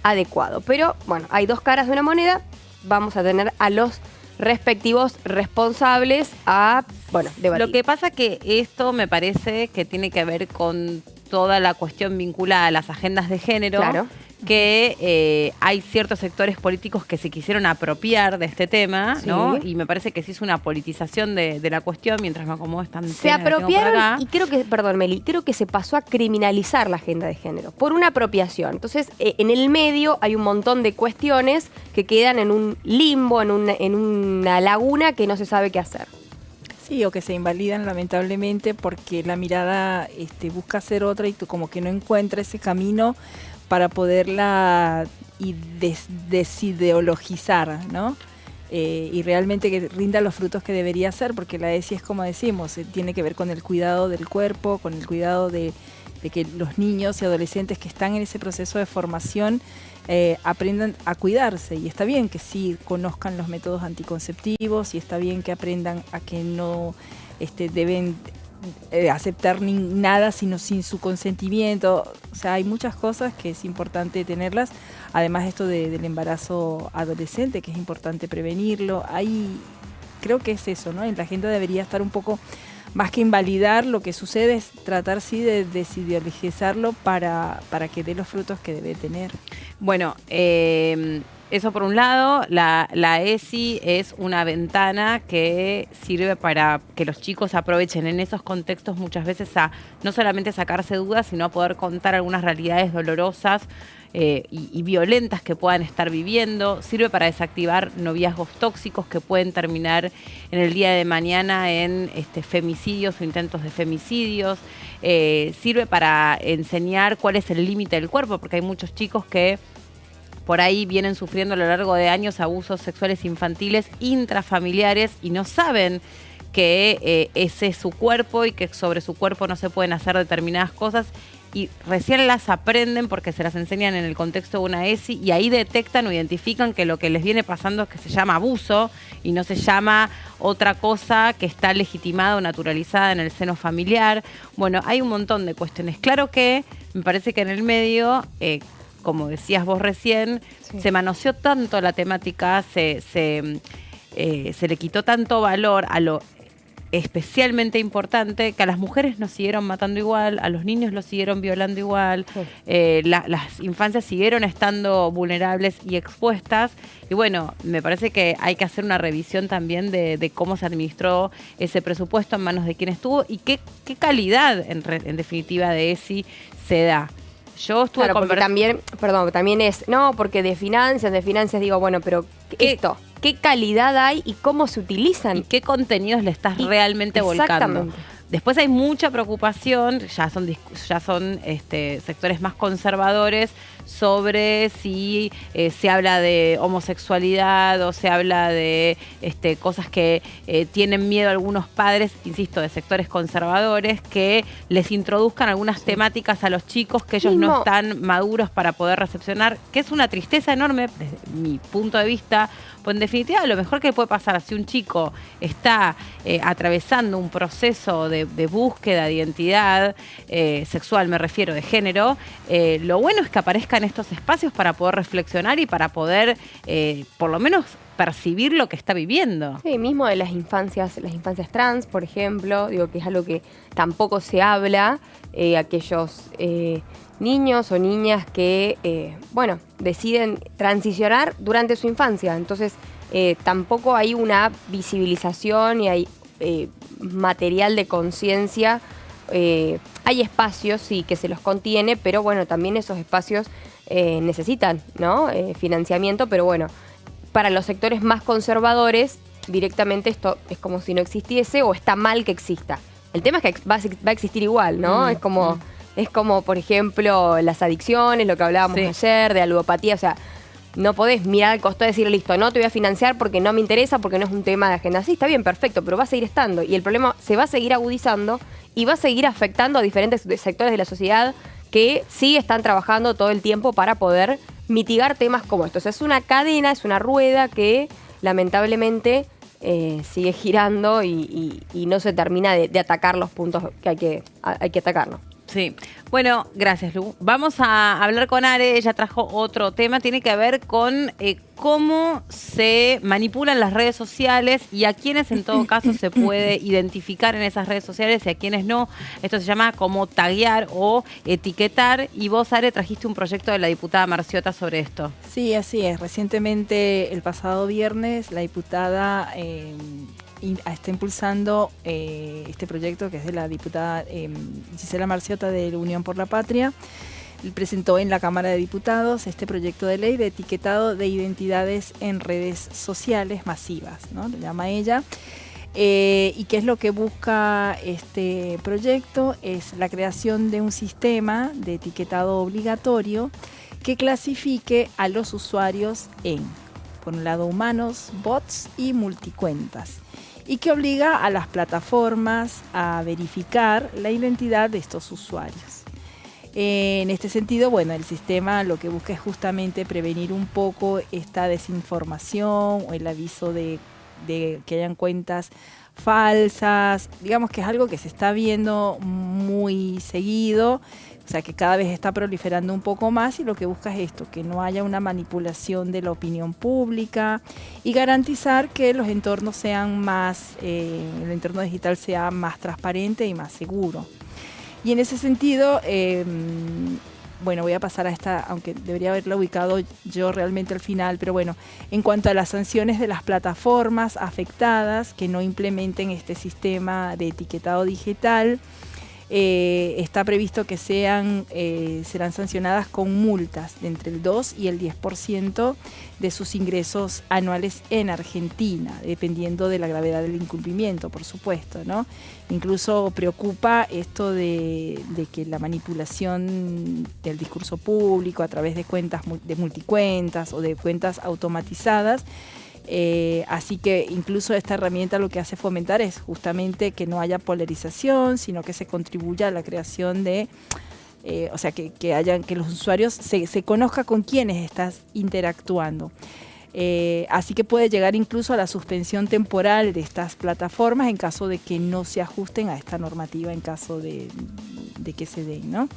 adecuado. Pero, bueno, hay dos caras de una moneda, vamos a tener a los respectivos responsables a, bueno, debatir. Lo que pasa que esto me parece que tiene que ver con toda la cuestión vinculada a las agendas de género, claro, que hay ciertos sectores políticos que se quisieron apropiar de este tema, sí, ¿no? Y me parece que se hizo una politización de la cuestión, mientras me acomodo esta antena. Se apropiaron y creo que, perdón Meli, creo que se pasó a criminalizar la agenda de género por una apropiación. Entonces, en el medio hay un montón de cuestiones que quedan en un limbo, en una laguna que no se sabe qué hacer. Sí, o que se invalidan lamentablemente porque la mirada busca ser otra y tú como que no encuentra ese camino para poderla desideologizar, ¿no? Y realmente que rinda los frutos que debería ser, porque la ESI es como decimos, tiene que ver con el cuidado del cuerpo, con el cuidado de que los niños y adolescentes que están en ese proceso de formación aprendan a cuidarse, y está bien que sí conozcan los métodos anticonceptivos y está bien que aprendan a que no deben aceptar nada sino sin su consentimiento. O sea, hay muchas cosas que es importante tenerlas, además esto del embarazo adolescente, que es importante prevenirlo. Creo que es eso, ¿no? En la agenda debería estar un poco más que invalidar, lo que sucede es tratar sí de desideologizarlo para que dé los frutos que debe tener. Bueno, eso por un lado, la ESI es una ventana que sirve para que los chicos aprovechen en esos contextos muchas veces a no solamente sacarse dudas, sino a poder contar algunas realidades dolorosas y violentas que puedan estar viviendo. Sirve para desactivar noviazgos tóxicos que pueden terminar en el día de mañana en femicidios o intentos de femicidios. Sirve para enseñar cuál es el límite del cuerpo, porque hay muchos chicos que por ahí vienen sufriendo a lo largo de años abusos sexuales infantiles intrafamiliares y no saben que ese es su cuerpo y que sobre su cuerpo no se pueden hacer determinadas cosas, y recién las aprenden porque se las enseñan en el contexto de una ESI, y ahí detectan o identifican que lo que les viene pasando es que se llama abuso y no se llama otra cosa que está legitimada o naturalizada en el seno familiar. Bueno, hay un montón de cuestiones. Claro que me parece que en el medio, como decías vos recién, sí, se manoseó tanto la temática, se le quitó tanto valor a lo especialmente importante, que a las mujeres nos siguieron matando igual, a los niños los siguieron violando igual, sí, las infancias siguieron estando vulnerables y expuestas. Y bueno, me parece que hay que hacer una revisión también de cómo se administró ese presupuesto en manos de quien estuvo y qué calidad en definitiva de ESI se da. Yo estuve porque también es, no, porque de finanzas digo, bueno, pero esto, ¿qué calidad hay y cómo se utilizan? ¿Y qué contenidos le estás realmente volcando? Después hay mucha preocupación, ya son sectores más conservadores, sobre si se habla de homosexualidad o se habla de cosas que tienen miedo algunos padres, insisto, de sectores conservadores, que les introduzcan algunas temáticas a los chicos que ellos no están maduros para poder recepcionar, que es una tristeza enorme desde mi punto de vista. Pues en definitiva, lo mejor que puede pasar si un chico está atravesando un proceso de búsqueda de identidad sexual, me refiero, de género, lo bueno es que aparezcan estos espacios para poder reflexionar y para poder, por lo menos, percibir lo que está viviendo. Sí, mismo de las infancias trans, por ejemplo, digo que es algo que tampoco se habla, aquellos niños o niñas que, deciden transicionar durante su infancia. Entonces, tampoco hay una visibilización y hay material de conciencia. Hay espacios, sí, que se los contiene, pero bueno, también esos espacios necesitan, ¿no? Financiamiento, pero bueno, para los sectores más conservadores, directamente esto es como si no existiese o está mal que exista. El tema es que va a existir igual, ¿no? Es como, por ejemplo, las adicciones, lo que hablábamos ayer, de la ludopatía. O sea, no podés mirar al costado y decir, listo, no te voy a financiar porque no me interesa, porque no es un tema de agenda. Sí, está bien, perfecto, pero va a seguir estando. Y el problema se va a seguir agudizando y va a seguir afectando a diferentes sectores de la sociedad que sí están trabajando todo el tiempo para poder mitigar temas como estos. Es una cadena, es una rueda que lamentablemente sigue girando y no se termina de atacar los puntos que hay que atacar, ¿no? Sí. Bueno, gracias, Lu. Vamos a hablar con Are. Ella trajo otro tema. Tiene que ver con cómo se manipulan las redes sociales y a quienes en todo caso se puede identificar en esas redes sociales y a quienes no. Esto se llama como taguear o etiquetar. Y vos, Are, trajiste un proyecto de la diputada Marciota sobre esto. Sí, así es. Recientemente, el pasado viernes, la diputada está impulsando este proyecto que es de la diputada Gisela Marciota de la Unión por la Patria. Presentó en la Cámara de Diputados este proyecto de ley de etiquetado de identidades en redes sociales masivas, ¿no? Lo llama ella. ¿Y qué es lo que busca este proyecto? Es la creación de un sistema de etiquetado obligatorio que clasifique a los usuarios en, por un lado, humanos, bots y multicuentas, y que obliga a las plataformas a verificar la identidad de estos usuarios. En este sentido, bueno, el sistema lo que busca es justamente prevenir un poco esta desinformación o el aviso de que hayan cuentas falsas. Digamos que es algo que se está viendo muy seguido, o sea que cada vez está proliferando un poco más, y lo que busca es esto, que no haya una manipulación de la opinión pública y garantizar que los entornos sean más, el entorno digital sea más transparente y más seguro. Y en ese sentido, bueno, voy a pasar a esta, aunque debería haberla ubicado yo realmente al final, pero bueno, en cuanto a las sanciones de las plataformas afectadas que no implementen este sistema de etiquetado digital, está previsto que serán sancionadas con multas de entre el 2 y el 10% de sus ingresos anuales en Argentina, dependiendo de la gravedad del incumplimiento, por supuesto, ¿no? Incluso preocupa esto de que la manipulación del discurso público a través de cuentas de multicuentas o de cuentas automatizadas. Así que incluso esta herramienta lo que hace fomentar es justamente que no haya polarización, sino que se contribuya a la creación de, o sea, que los usuarios se conozca con quiénes estás interactuando. Así que puede llegar incluso a la suspensión temporal de estas plataformas en caso de que no se ajusten a esta normativa, en caso de que se den, ¿no?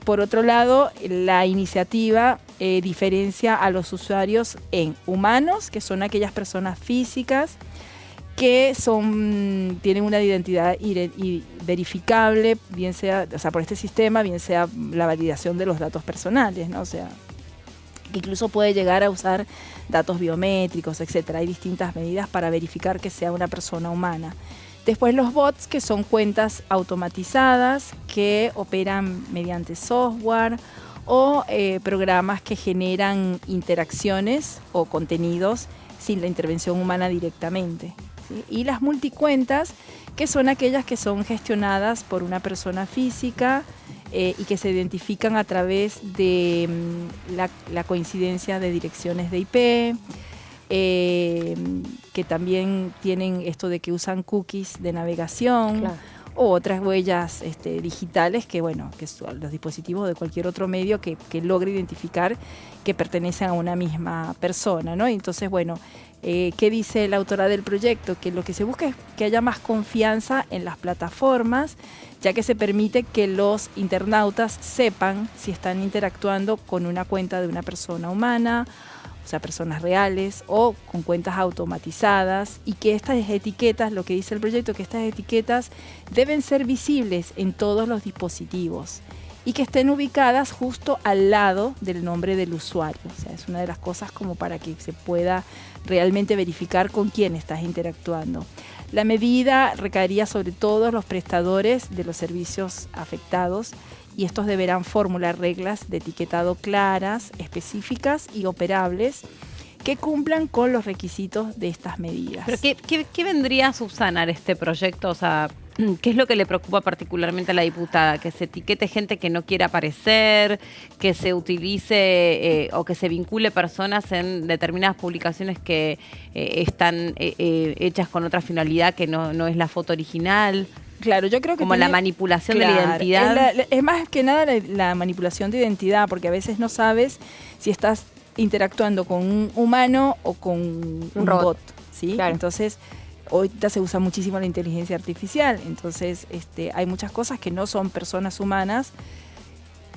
Por otro lado, la iniciativa diferencia a los usuarios en humanos, que son aquellas personas físicas que tienen una identidad verificable, bien sea, o sea, por este sistema, bien sea la validación de los datos personales, ¿no? O sea, que incluso puede llegar a usar datos biométricos, etcétera. Hay distintas medidas para verificar que sea una persona humana. Después los bots, que son cuentas automatizadas que operan mediante software o programas que generan interacciones o contenidos sin la intervención humana directamente. ¿sí? Y las multicuentas, que son aquellas que son gestionadas por una persona física y que se identifican a través de la coincidencia de direcciones de IP, que también tienen esto de que usan cookies de navegación. Claro. O otras huellas digitales que, bueno, que son los dispositivos de cualquier otro medio que logre identificar que pertenecen a una misma persona, ¿no? Entonces, bueno, ¿qué dice la autora del proyecto? Que lo que se busca es que haya más confianza en las plataformas, ya que se permite que los internautas sepan si están interactuando con una cuenta de una persona humana, o sea, personas reales o con cuentas automatizadas, y que estas etiquetas, lo que dice el proyecto, que estas etiquetas deben ser visibles en todos los dispositivos y que estén ubicadas justo al lado del nombre del usuario. O sea, es una de las cosas como para que se pueda realmente verificar con quién estás interactuando. La medida recaería sobre todos los prestadores de los servicios afectados, y estos deberán formular reglas de etiquetado claras, específicas y operables que cumplan con los requisitos de estas medidas. ¿Pero qué vendría a subsanar este proyecto? O sea, ¿qué es lo que le preocupa particularmente a la diputada? ¿Que se etiquete gente que no quiere aparecer? ¿Que se utilice o que se vincule personas en determinadas publicaciones que están hechas con otra finalidad que no es la foto original? Claro, yo creo que como la manipulación de la identidad. Es más que nada la manipulación de identidad, porque a veces no sabes si estás interactuando con un humano o con un bot, ¿sí? Claro. Entonces, ahorita se usa muchísimo la inteligencia artificial, entonces hay muchas cosas que no son personas humanas.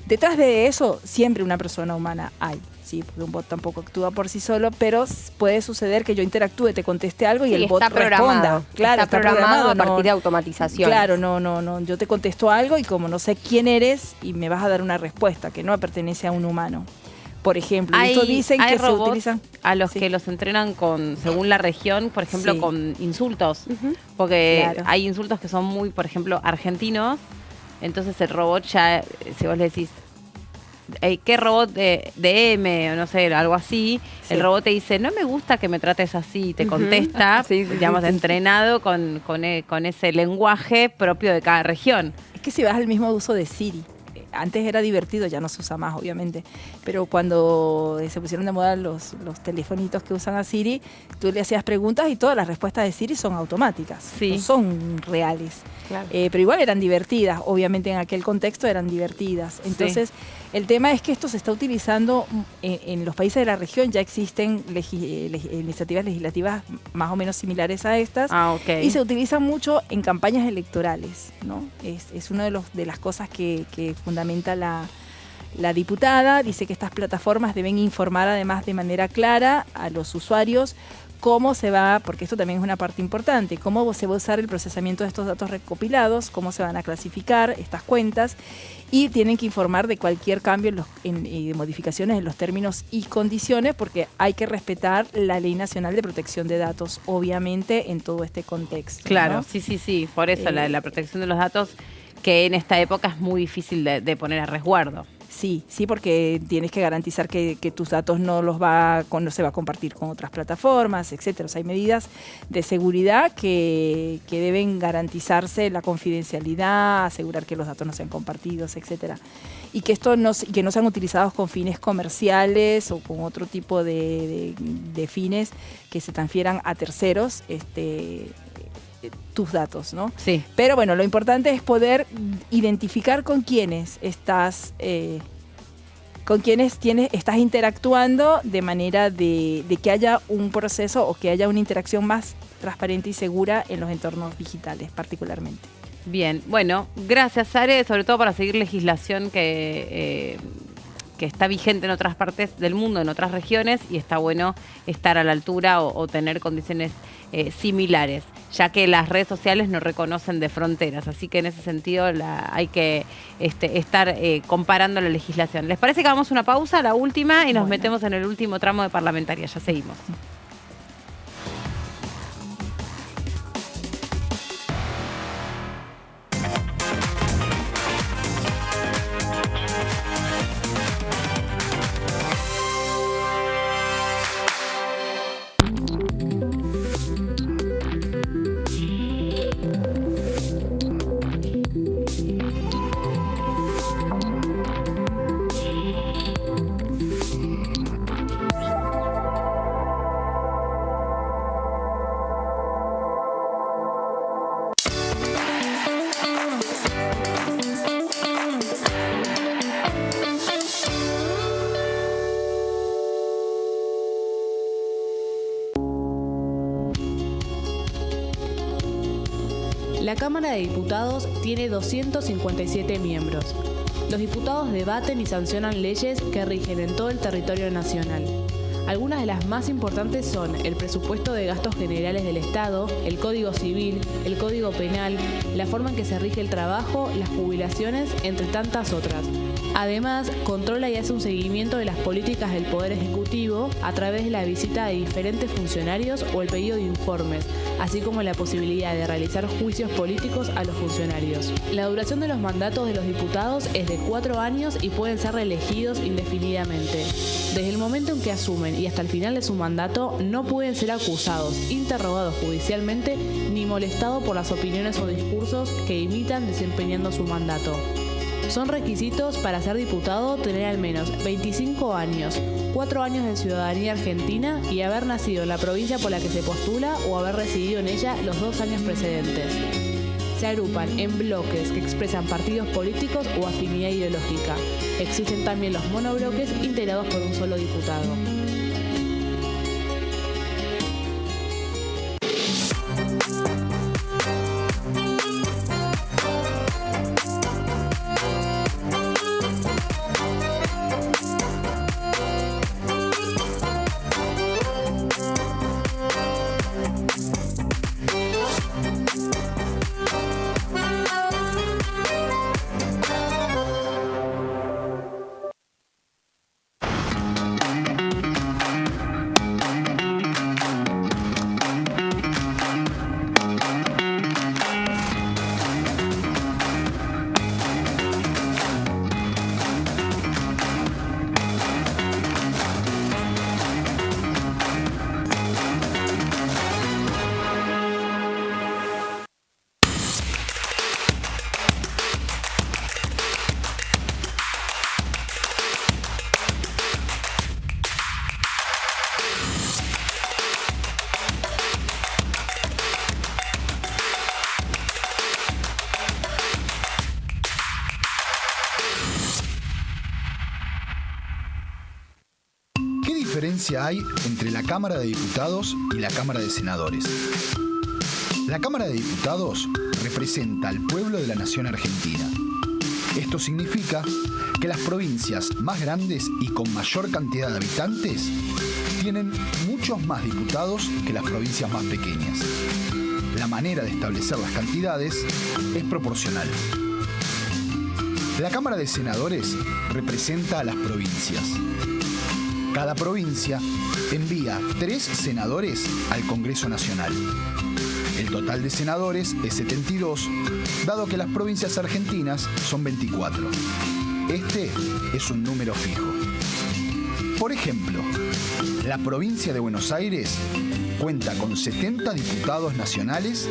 Detrás de eso, siempre una persona humana hay. Sí, porque un bot tampoco actúa por sí solo, pero puede suceder que yo interactúe, te conteste algo y el bot responda. Claro, está programado a partir de automatización. Claro, no. Yo te contesto algo y como no sé quién eres y me vas a dar una respuesta que no pertenece a un humano. Por ejemplo, esto dicen que se utilizan a los que los entrenan según la región, por ejemplo, con insultos. Porque hay insultos que son muy, por ejemplo, argentinos. Entonces el robot ya, si vos le decís, ¿qué robot de M? O no sé, algo así. Sí. El robot te dice, no me gusta que me trates así. Te contesta, digamos, entrenado con ese lenguaje propio de cada región. Es que si vas al mismo uso de Siri. Antes era divertido, ya no se usa más, obviamente. Pero cuando se pusieron de moda los telefonitos que usan a Siri, tú le hacías preguntas y todas las respuestas de Siri son automáticas. No son reales. Claro. Pero igual eran divertidas. Obviamente en aquel contexto eran divertidas. Entonces, el tema es que esto se está utilizando en los países de la región. Ya existen iniciativas legislativas más o menos similares a estas. Y se utilizan mucho en campañas electorales, ¿no? Es una de las cosas que fundamenta la diputada. Dice que estas plataformas deben informar además de manera clara a los usuarios cómo se va, porque esto también es una parte importante, cómo se va a usar el procesamiento de estos datos recopilados, cómo se van a clasificar estas cuentas, y tienen que informar de cualquier cambio de modificaciones en los términos y condiciones, porque hay que respetar la Ley Nacional de Protección de Datos, obviamente, en todo este contexto. Claro, ¿no? sí, por eso la protección de los datos, que en esta época es muy difícil de poner a resguardo. Sí, porque tienes que garantizar que tus datos no se va a compartir con otras plataformas, etcétera. O sea, hay medidas de seguridad que deben garantizarse la confidencialidad, asegurar que los datos no sean compartidos, etcétera. Y que que no sean utilizados con fines comerciales o con otro tipo de fines que se transfieran a terceros, tus datos, ¿no? Sí. Pero bueno, lo importante es poder identificar con quiénes estás interactuando, de manera de que haya un proceso o que haya una interacción más transparente y segura en los entornos digitales, particularmente. Bien, bueno, gracias, Sare, sobre todo para seguir legislación que está vigente en otras partes del mundo, en otras regiones, y está bueno estar a la altura o tener condiciones similares, ya que las redes sociales no reconocen de fronteras, así que en ese sentido hay que estar comparando la legislación. ¿Les parece que hagamos una pausa, la última, y nos metemos en el último tramo de parlamentaria? Ya seguimos. La Cámara de Diputados tiene 257 miembros. Los diputados debaten y sancionan leyes que rigen en todo el territorio nacional. Algunas de las más importantes son el presupuesto de gastos generales del Estado, el Código Civil, el Código Penal, la forma en que se rige el trabajo, las jubilaciones, entre tantas otras. Además, controla y hace un seguimiento de las políticas del Poder Ejecutivo a través de la visita de diferentes funcionarios o el pedido de informes, así como la posibilidad de realizar juicios políticos a los funcionarios. La duración de los mandatos de los diputados es de 4 años y pueden ser reelegidos indefinidamente. Desde el momento en que asumen y hasta el final de su mandato, no pueden ser acusados, interrogados judicialmente, ni molestados por las opiniones o discursos que imitan desempeñando su mandato. Son requisitos para ser diputado tener al menos 25 años, 4 años de ciudadanía argentina y haber nacido en la provincia por la que se postula o haber residido en ella los 2 años precedentes. Se agrupan en bloques que expresan partidos políticos o afinidad ideológica. Existen también los monobloques integrados por un solo diputado. ¿Qué diferencia hay entre la Cámara de Diputados y la Cámara de Senadores? La Cámara de Diputados representa al pueblo de la nación argentina. Esto significa que las provincias más grandes y con mayor cantidad de habitantes tienen muchos más diputados que las provincias más pequeñas. La manera de establecer las cantidades es proporcional. La Cámara de Senadores representa a las provincias. Cada provincia envía 3 senadores al Congreso Nacional. El total de senadores es 72, dado que las provincias argentinas son 24. Este es un número fijo. Por ejemplo, la provincia de Buenos Aires cuenta con 70 diputados nacionales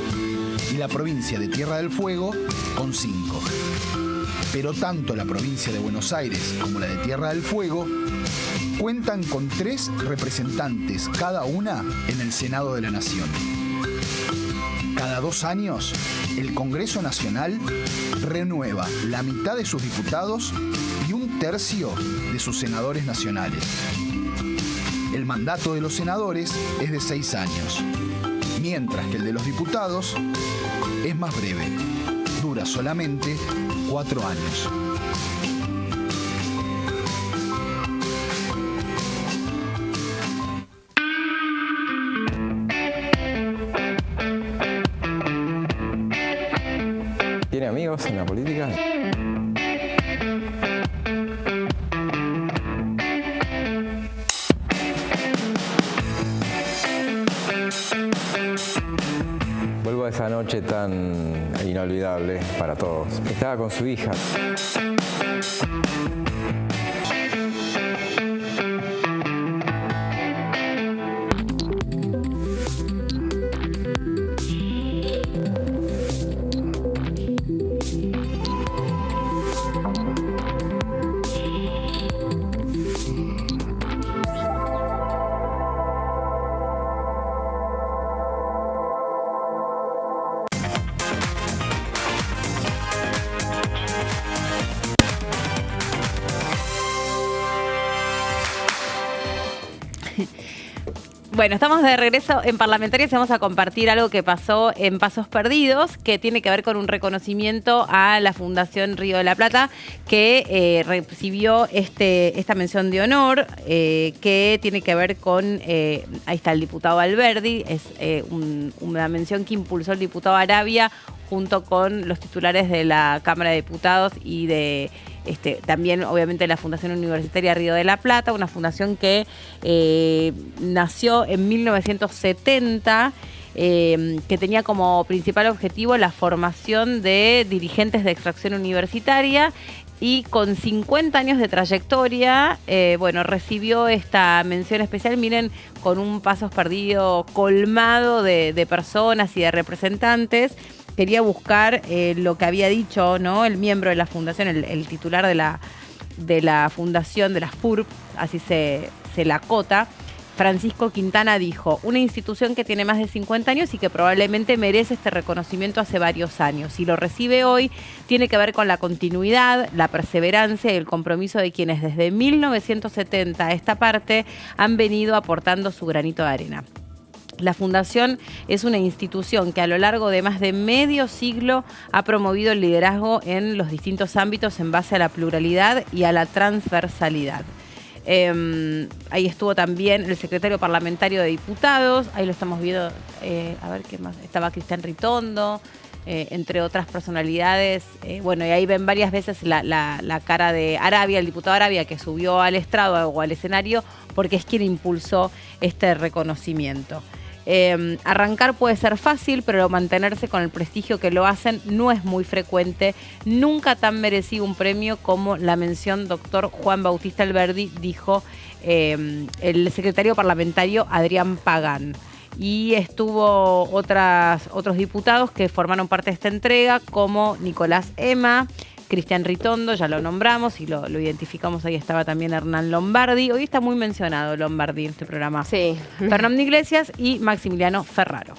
y la provincia de Tierra del Fuego con 5. Pero tanto la provincia de Buenos Aires como la de Tierra del Fuego cuentan con 3 representantes cada una en el Senado de la Nación. Cada 2 años, el Congreso Nacional renueva la mitad de sus diputados y 1/3 de sus senadores nacionales. El mandato de los senadores es de 6 años, mientras que el de los diputados es más breve, dura solamente 4 años. ¿Tiene amigos en la política? Vuelvo a esa noche tan inolvidable para todos. Estaba con su hija. Bueno, estamos de regreso en Parlamentarias y vamos a compartir algo que pasó en Pasos Perdidos, que tiene que ver con un reconocimiento a la Fundación Río de la Plata, que recibió esta mención de honor, que tiene que ver con, ahí está el diputado Alberdi, es una mención que impulsó el diputado Arabia junto con los titulares de la Cámara de Diputados y de también obviamente la Fundación Universitaria Río de la Plata, una fundación que nació en 1970, que tenía como principal objetivo la formación de dirigentes de extracción universitaria, y con 50 años de trayectoria, recibió esta mención especial. Miren, con un Pasos Perdidos colmado de personas y de representantes. Quería buscar lo que había dicho, ¿no?, el miembro de la fundación, el titular de la fundación, de la FURP, así se la acota. Francisco Quintana dijo: una institución que tiene más de 50 años y que probablemente merece este reconocimiento hace varios años. Y lo recibe hoy, tiene que ver con la continuidad, la perseverancia y el compromiso de quienes desde 1970 a esta parte han venido aportando su granito de arena. La Fundación es una institución que a lo largo de más de medio siglo ha promovido el liderazgo en los distintos ámbitos en base a la pluralidad y a la transversalidad. Ahí estuvo también el secretario parlamentario de diputados, ahí lo estamos viendo, a ver qué más, estaba Cristian Ritondo, entre otras personalidades. Y ahí ven varias veces la cara de Arabia, el diputado Arabia, que subió al estrado o al escenario porque es quien impulsó este reconocimiento. Arrancar puede ser fácil, pero mantenerse con el prestigio que lo hacen no es muy frecuente. Nunca tan merecido un premio como la mención doctor Juan Bautista Alberdi, dijo el secretario parlamentario Adrián Pagán. Y estuvo otros diputados que formaron parte de esta entrega, como Nicolás Ema, Cristian Ritondo, ya lo nombramos y lo identificamos, ahí estaba también Hernán Lombardi. Hoy está muy mencionado Lombardi en este programa. Sí. Fernando Iglesias y Maximiliano Ferraro.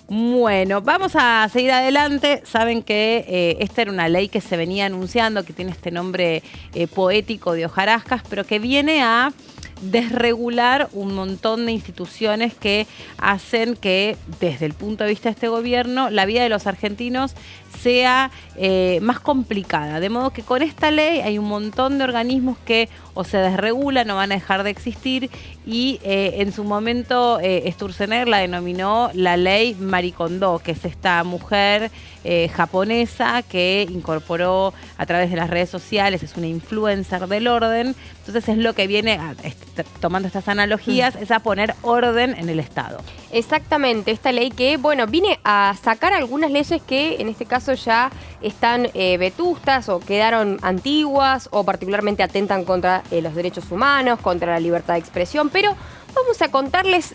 Bueno, vamos a seguir adelante. Saben que esta era una ley que se venía anunciando, que tiene este nombre poético de hojarascas, pero que viene a desregular un montón de instituciones que hacen que, desde el punto de vista de este gobierno, la vida de los argentinos sea más complicada. De modo que con esta ley hay un montón de organismos que o se desregulan o van a dejar de existir, y en su momento Sturzenegger la denominó la ley Maricondo, que es esta mujer japonesa que incorporó a través de las redes sociales, es una influencer del orden. Entonces es lo que viene, tomando estas analogías, es a poner orden en el Estado. Exactamente, esta ley que, viene a sacar algunas leyes que en este caso ya están vetustas o quedaron antiguas o particularmente atentan contra los derechos humanos, contra la libertad de expresión, pero vamos a contarles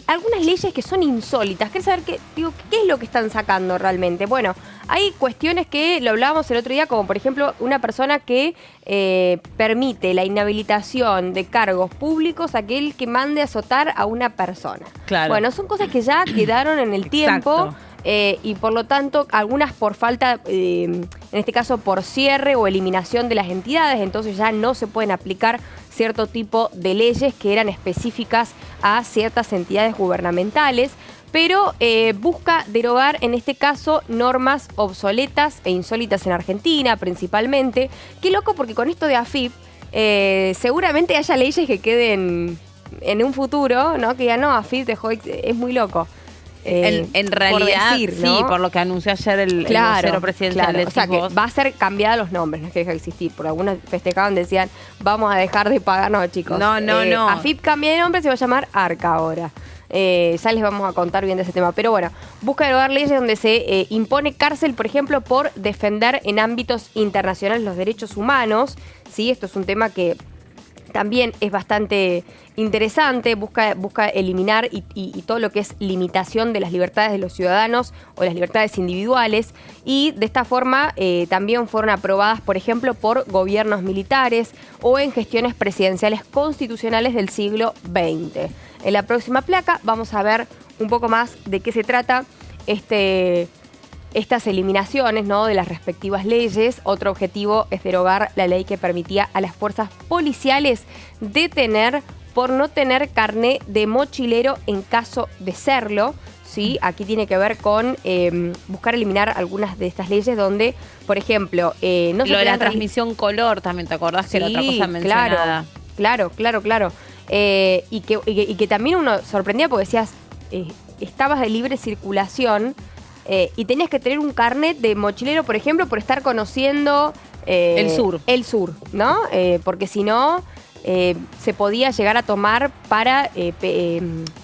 algunas leyes que son insólitas. ¿Querés saber qué es lo que están sacando realmente? Bueno, hay cuestiones que lo hablábamos el otro día, como por ejemplo una persona que permite la inhabilitación de cargos públicos a aquel que mande a azotar a una persona. Claro. Bueno, son cosas que ya quedaron en el tiempo. Exacto. Y por lo tanto, algunas por falta, en este caso por cierre o eliminación de las entidades, entonces ya no se pueden aplicar cierto tipo de leyes que eran específicas a ciertas entidades gubernamentales, pero busca derogar en este caso normas obsoletas e insólitas en Argentina principalmente. Qué loco, porque con esto de AFIP seguramente haya leyes que queden en un futuro, ¿no? Que ya no, AFIP dejó, es muy loco. En realidad, por decir, ¿no? Sí, por lo que anunció ayer el vocero presidencial. O sea, que va a ser cambiada los nombres, no es que deja de existir. Por algunos festejaban, decían, vamos a dejar de pagar. No, chicos. No. AFIP cambia de nombre, se va a llamar ARCA ahora. Ya les vamos a contar bien de ese tema. Pero bueno, busca derogar leyes donde se impone cárcel, por ejemplo, por defender en ámbitos internacionales los derechos humanos. Sí, esto es un tema que también es bastante interesante, busca eliminar y todo lo que es limitación de las libertades de los ciudadanos o las libertades individuales, y de esta forma también fueron aprobadas, por ejemplo, por gobiernos militares o en gestiones presidenciales constitucionales del siglo XX. En la próxima placa vamos a ver un poco más de qué se trata estas eliminaciones, ¿no?, de las respectivas leyes. Otro objetivo es derogar la ley que permitía a las fuerzas policiales detener por no tener carnet de mochilero en caso de serlo. ¿Sí? Aquí tiene que ver con buscar eliminar algunas de estas leyes donde, por ejemplo, no se lo de la pueden transmisión color, también te acordás que era otra cosa mencionada. Claro. Y que también uno sorprendía porque decías, estabas de libre circulación y tenías que tener un carnet de mochilero, por ejemplo, por estar conociendo el sur, ¿no? Porque si no, se podía llegar a tomar para,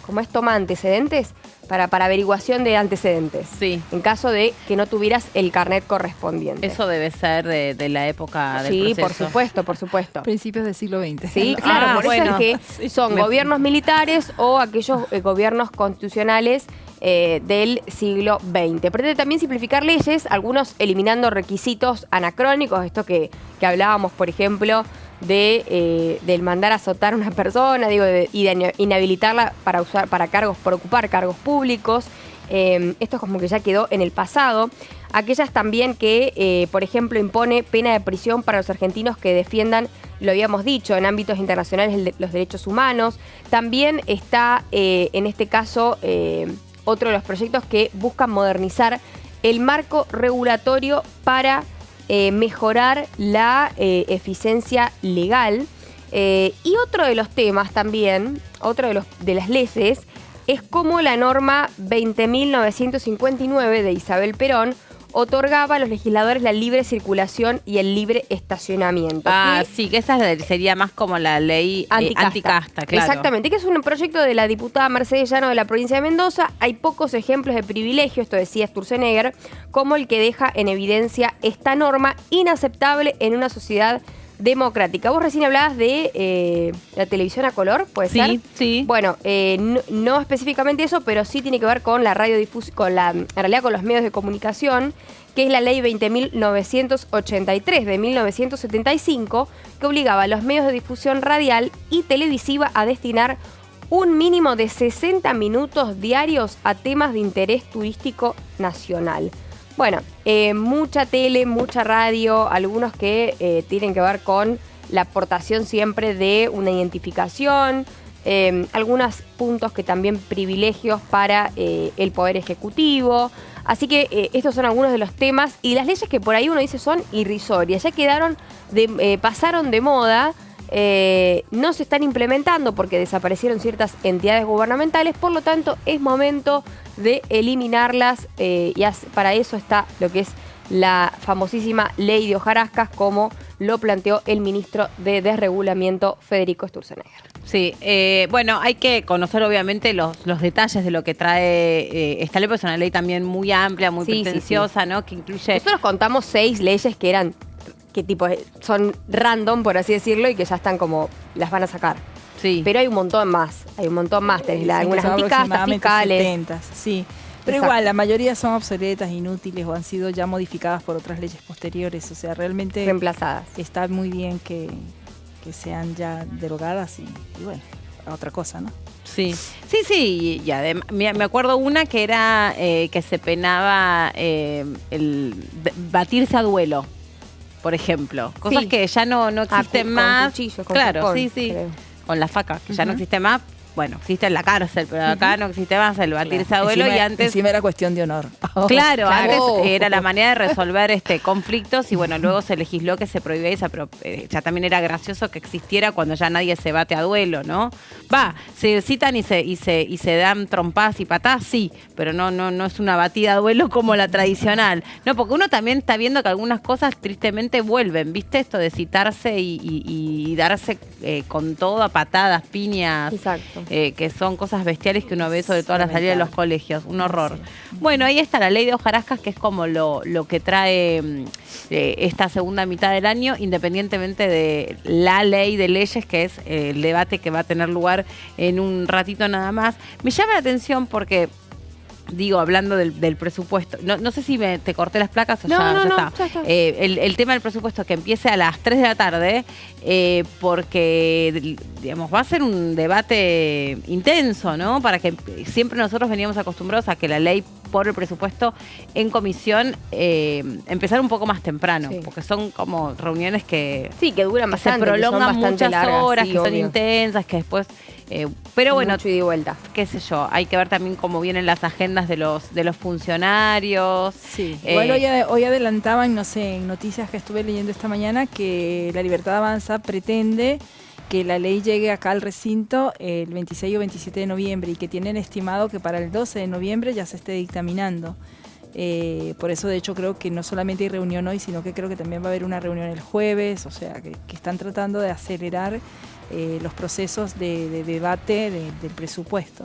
¿cómo es? Toma antecedentes. Para averiguación de antecedentes. Sí. En caso de que no tuvieras el carnet correspondiente. Eso debe ser de la época del proceso. Sí, por supuesto. Principios del siglo XX. Sí, claro, por eso es que son gobiernos militares o aquellos gobiernos constitucionales del siglo XX. Pretende también simplificar leyes, algunos eliminando requisitos anacrónicos, esto que hablábamos, por ejemplo, del mandar a azotar a una persona, y de inhabilitarla para ocupar cargos públicos. Esto es como que ya quedó en el pasado. Aquellas también que, por ejemplo, impone pena de prisión para los argentinos que defiendan, lo habíamos dicho, en ámbitos internacionales los derechos humanos. También está, en este caso, otro de los proyectos que buscan modernizar el marco regulatorio para mejorar la eficiencia legal. Y otro de los temas también, de las leyes, es como la norma 20.959 de Isabel Perón otorgaba a los legisladores la libre circulación y el libre estacionamiento. Sí, que esa sería más como la ley anticasta, claro. Exactamente, que es un proyecto de la diputada Mercedes Llano de la provincia de Mendoza. Hay pocos ejemplos de privilegio, esto decía Sturzenegger, como el que deja en evidencia esta norma inaceptable en una sociedad democrática. Vos recién hablabas de la televisión a color, ¿puede ser? Sí. Bueno, no específicamente eso, pero sí tiene que ver con la radiodifusión, en realidad con los medios de comunicación, que es la ley 20.983 de 1975, que obligaba a los medios de difusión radial y televisiva a destinar un mínimo de 60 minutos diarios a temas de interés turístico nacional. Bueno, mucha tele, mucha radio, algunos que tienen que ver con la aportación siempre de una identificación, algunos puntos que también privilegios para el Poder Ejecutivo. Así que estos son algunos de los temas y las leyes que por ahí uno dice son irrisorias, ya pasaron de moda. No se están implementando porque desaparecieron ciertas entidades gubernamentales, por lo tanto es momento de eliminarlas y para eso está lo que es la famosísima ley de hojarascas, como lo planteó el ministro de Desregulamiento, Federico Sturzenegger. Sí, bueno, hay que conocer obviamente los detalles de lo que trae esta ley, porque es una ley también muy amplia, muy pretenciosa, ¿no? Que incluye... Nosotros contamos 6 leyes que eran... que tipo son random, por así decirlo, y que ya están como, las van a sacar. Sí. Pero hay un montón más, tenés algunas anticastas, fiscales. 70, sí. Pero igual, la mayoría son obsoletas, inútiles o han sido ya modificadas por otras leyes posteriores. O sea, realmente... reemplazadas. Está muy bien que sean ya derogadas y bueno, a otra cosa, ¿no? Sí, y además, me acuerdo una que era que se penaba el batirse a duelo, por ejemplo. Cosas que ya no existen más. Con cuchillos, con claro, pulpón, sí. creo. Con la faca, que ya no existe más. Bueno, existe en la cárcel, pero acá no existe más el batirse a duelo. Y antes... Encima era cuestión de honor. Claro, antes era la manera de resolver conflictos y bueno, luego se legisló que se prohibía esa, pero ya también era gracioso que existiera cuando ya nadie se bate a duelo, ¿no? Se citan y se dan trompadas y patadas, sí, pero no es una batida a duelo como la tradicional. No, porque uno también está viendo que algunas cosas tristemente vuelven, ¿viste? Esto de citarse y darse con todo a patadas, piñas. Exacto. Que son cosas bestiales que uno ve sobre todo a la salida de los colegios. Un horror. Bueno, ahí está la ley de hojarascas, que es como lo que trae esta segunda mitad del año, independientemente de la ley de leyes, que es el debate que va a tener lugar en un ratito nada más. Me llama la atención porque digo, hablando del presupuesto, no sé si te corté las placas o No, ya ya está. está. El tema del presupuesto que empiece a las 3 de la tarde, porque, digamos, va a ser un debate intenso, ¿no? Para que siempre nosotros veníamos acostumbrados a que la ley por el presupuesto en comisión empezar un poco más temprano, porque son como reuniones que duran bastante, se prolongan que son bastante muchas largas, horas, sí, que son obvio. intensas, que después... pero bueno, mucho ida y vuelta. Qué sé yo, hay que ver también cómo vienen las agendas de los funcionarios. Sí, igual hoy adelantaban, no sé, en noticias que estuve leyendo esta mañana, que La Libertad Avanza pretende que la ley llegue acá al recinto el 26 o 27 de noviembre y que tienen estimado que para el 12 de noviembre ya se esté dictaminando. Por eso, de hecho, creo que no solamente hay reunión hoy, sino que creo que también va a haber una reunión el jueves, o sea, que están tratando de acelerar los procesos de debate del presupuesto.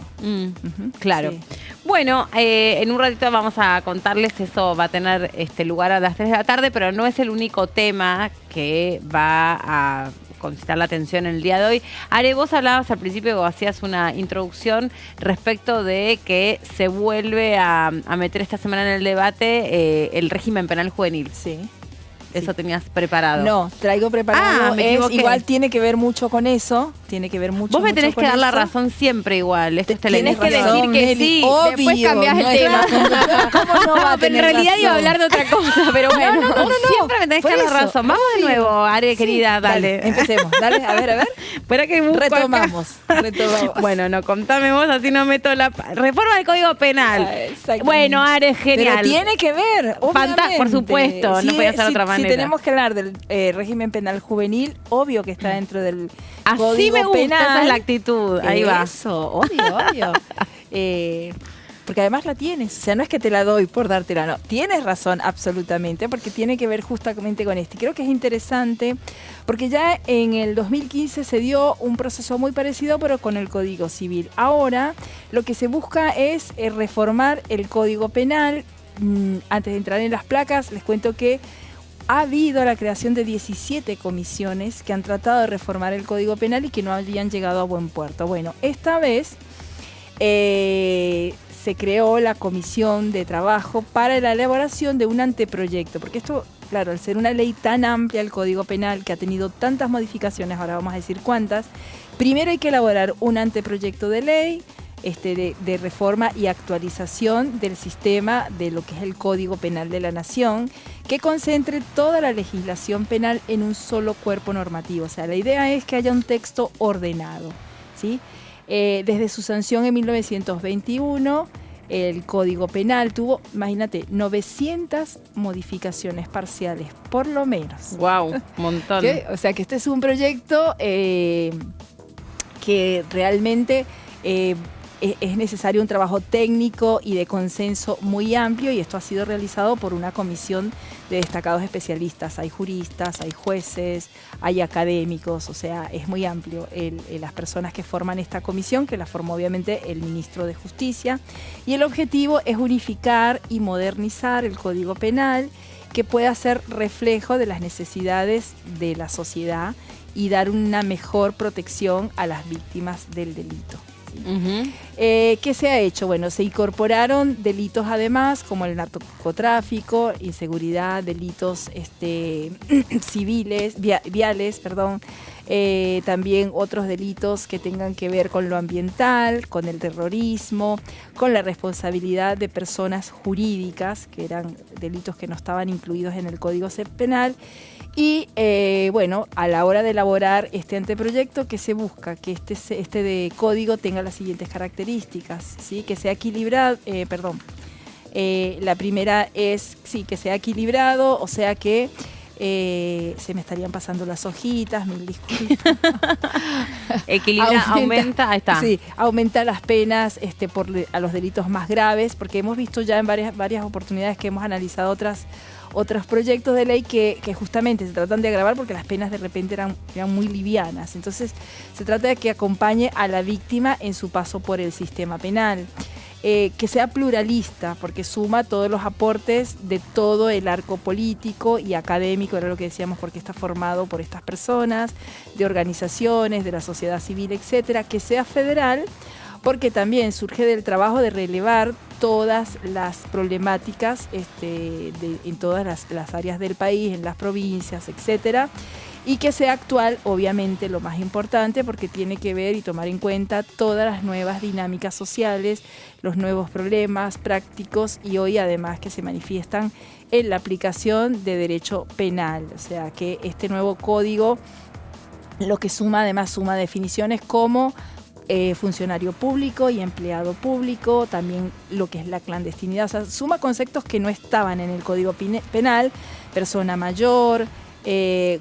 Claro. Sí. Bueno, en un ratito vamos a contarles, eso va a tener lugar a las 3 de la tarde, pero no es el único tema que va a concitar la atención en el día de hoy. Are, vos hablabas al principio, o hacías una introducción respecto de que se vuelve a meter esta semana en el debate el régimen penal juvenil. Sí. Eso tenías preparado. No, traigo preparado. me equivoqué. Igual tiene que ver mucho con eso. Tiene que ver mucho. Vos me tenés mucho que con dar la eso. razón siempre igual. Esto es Tenés que televisión. decir que Nelly, sí, obvio, después cambiás el no, tema. ¿Cómo no va a pero en tener realidad iba a razón? hablar de otra cosa, pero bueno. No, siempre me tenés que por dar la eso, razón. Vamos de obvio. nuevo, Are, Sí, querida, dale. Empecemos, dale, a ver. Espera que busco acá. Retomamos. Bueno, no, contame vos, así no meto la... Reforma del Código Penal. Exactamente. Bueno, Are, genial. Pero tiene que ver, obviamente. Por supuesto, no podía ser de otra manera. Si tenemos que hablar del régimen penal juvenil, obvio que está dentro del Así Código me gusta, Penal. esa es la actitud. Ahí va. Eso, obvio. Porque además la tienes, o sea, no es que te la doy por dártela, no. Tienes razón, absolutamente, porque tiene que ver justamente con esto. Y creo que es interesante, porque ya en el 2015 se dio un proceso muy parecido, pero con el Código Civil. Ahora, lo que se busca es reformar el Código Penal. Antes de entrar en las placas, les cuento que ha habido la creación de 17 comisiones que han tratado de reformar el Código Penal y que no habían llegado a buen puerto. Bueno, esta vez se creó la comisión de trabajo para la elaboración de un anteproyecto, porque esto, claro, al ser una ley tan amplia, el Código Penal, que ha tenido tantas modificaciones, ahora vamos a decir cuántas, primero hay que elaborar un anteproyecto de ley, de reforma y actualización del sistema de lo que es el Código Penal de la Nación, que concentre toda la legislación penal en un solo cuerpo normativo. O sea, la idea es que haya un texto ordenado, ¿sí? Desde su sanción en 1921, el Código Penal tuvo, imagínate, 900 modificaciones parciales, por lo menos. Wow, un montón. ¿Qué? O sea, que este es un proyecto que realmente... es necesario un trabajo técnico y de consenso muy amplio, y esto ha sido realizado por una comisión de destacados especialistas. Hay juristas, hay jueces, hay académicos, o sea, es muy amplio las personas que forman esta comisión, que la formó obviamente el ministro de Justicia, y el objetivo es unificar y modernizar el Código Penal, que pueda ser reflejo de las necesidades de la sociedad y dar una mejor protección a las víctimas del delito. ¿Qué se ha hecho? Bueno, se incorporaron delitos además como el narcotráfico, inseguridad, delitos civiles, viales, perdón, también otros delitos que tengan que ver con lo ambiental, con el terrorismo, con la responsabilidad de personas jurídicas, que eran delitos que no estaban incluidos en el Código Penal. Y bueno, a la hora de elaborar este anteproyecto, ¿qué se busca? Que este de código tenga las siguientes características, ¿sí? Que sea equilibrado, la primera es, sí, que sea equilibrado, o sea que se me estarían pasando las hojitas, mil disculpas. Aumenta, ahí está. Sí, aumenta las penas a los delitos más graves, porque hemos visto ya en varias oportunidades que hemos analizado otros proyectos de ley que justamente se tratan de agravar porque las penas de repente eran muy livianas. Entonces se trata de que acompañe a la víctima en su paso por el sistema penal. Que sea pluralista, porque suma todos los aportes de todo el arco político y académico, era lo que decíamos, porque está formado por estas personas, de organizaciones, de la sociedad civil, etcétera. Que sea federal, porque también surge del trabajo de relevar todas las problemáticas en todas las áreas del país, en las provincias, etcétera, y que sea actual, obviamente, lo más importante, porque tiene que ver y tomar en cuenta todas las nuevas dinámicas sociales, los nuevos problemas prácticos y hoy además que se manifiestan en la aplicación de derecho penal. O sea que este nuevo código lo que suma, además suma definiciones como funcionario público y empleado público, también lo que es la clandestinidad, o sea, suma conceptos que no estaban en el Código Penal, persona mayor,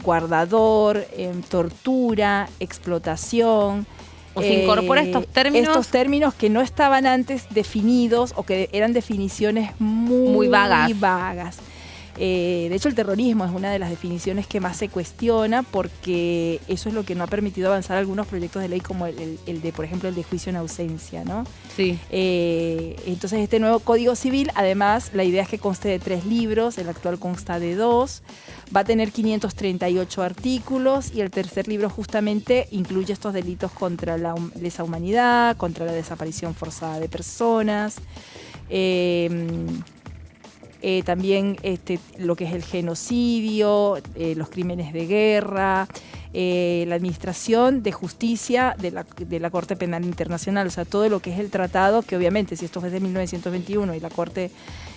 guardador, tortura, explotación. O se incorpora estos términos. Estos términos que no estaban antes definidos o que eran definiciones muy vagas. De hecho, el terrorismo es una de las definiciones que más se cuestiona porque eso es lo que no ha permitido avanzar algunos proyectos de ley como el de, por ejemplo, el de juicio en ausencia, ¿no? Sí. Entonces, este nuevo Código Civil, además, la idea es que conste de 3 libros, el actual consta de 2, va a tener 538 artículos y el tercer libro justamente incluye estos delitos contra la lesa humanidad, contra la desaparición forzada de personas, también lo que es el genocidio, los crímenes de guerra, la administración de justicia de la Corte Penal Internacional, o sea, todo lo que es el tratado, que obviamente si esto es de 1921 y la Corte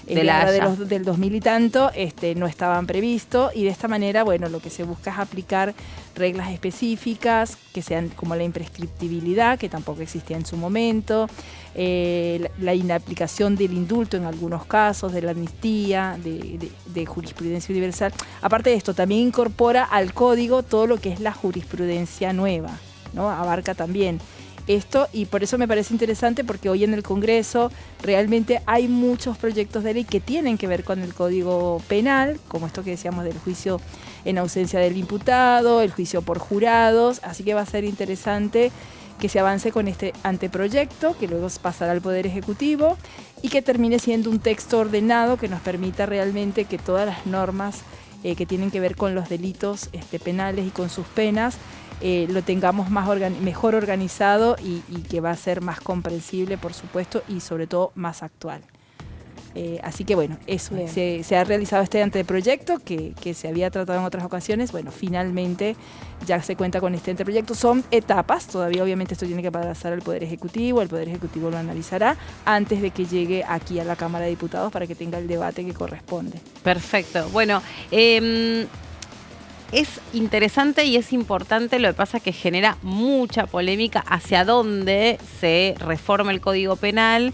del 2000 y tanto, no estaban previstos, y de esta manera, bueno, lo que se busca es aplicar reglas específicas que sean como la imprescriptibilidad, que tampoco existía en su momento, la inaplicación del indulto en algunos casos, de la amnistía, de jurisprudencia universal. Aparte de esto, también incorpora al código todo lo que es la jurisprudencia nueva, ¿no? Abarca también esto, y por eso me parece interesante porque hoy en el Congreso realmente hay muchos proyectos de ley que tienen que ver con el Código Penal, como esto que decíamos del juicio en ausencia del imputado, el juicio por jurados, así que va a ser interesante que se avance con este anteproyecto, que luego pasará al Poder Ejecutivo y que termine siendo un texto ordenado que nos permita realmente que todas las normas que tienen que ver con los delitos penales y con sus penas lo tengamos mejor organizado y que va a ser más comprensible, por supuesto, y sobre todo más actual. Así que bueno, eso se ha realizado este anteproyecto que se había tratado en otras ocasiones. Bueno, finalmente ya se cuenta con este anteproyecto. Son etapas, todavía obviamente esto tiene que pasar al Poder Ejecutivo, el Poder Ejecutivo lo analizará antes de que llegue aquí a la Cámara de Diputados para que tenga el debate que corresponde. Perfecto. Bueno, es interesante y es importante, lo que pasa es que genera mucha polémica hacia dónde se reforma el Código Penal.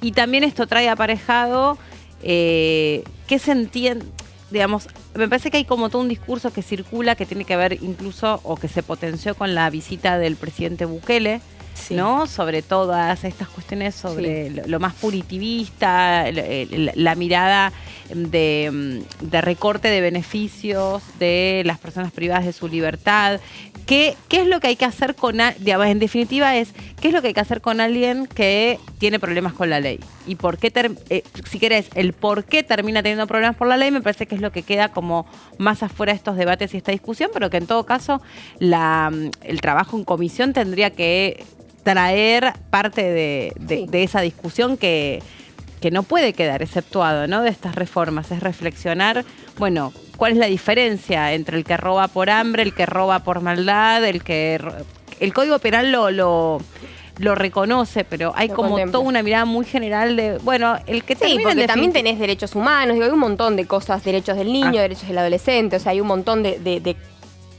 Y también esto trae aparejado que se entiende, digamos, me parece que hay como todo un discurso que circula que tiene que ver incluso, o que se potenció con la visita del presidente Bukele, sí, ¿no? Sobre todas estas cuestiones, sobre lo más punitivista, la mirada de recorte de beneficios de las personas privadas de su libertad. ¿Qué es lo que hay que hacer con, digamos, en definitiva qué es lo que hay que hacer con alguien que tiene problemas con la ley? Y por qué, si querés, el por qué termina teniendo problemas por la ley, me parece que es lo que queda como más afuera de estos debates y esta discusión, pero que en todo caso el trabajo en comisión tendría que traer parte de esa discusión que no puede quedar exceptuado, ¿no?, de estas reformas. Es reflexionar, bueno, ¿cuál es la diferencia entre el que roba por hambre, el que roba por maldad, el Código Penal lo reconoce, pero hay como toda una mirada muy general de, bueno, el que termina... Sí, porque también tenés derechos humanos, digo, hay un montón de cosas, derechos del niño, derechos del adolescente, o sea, hay un montón de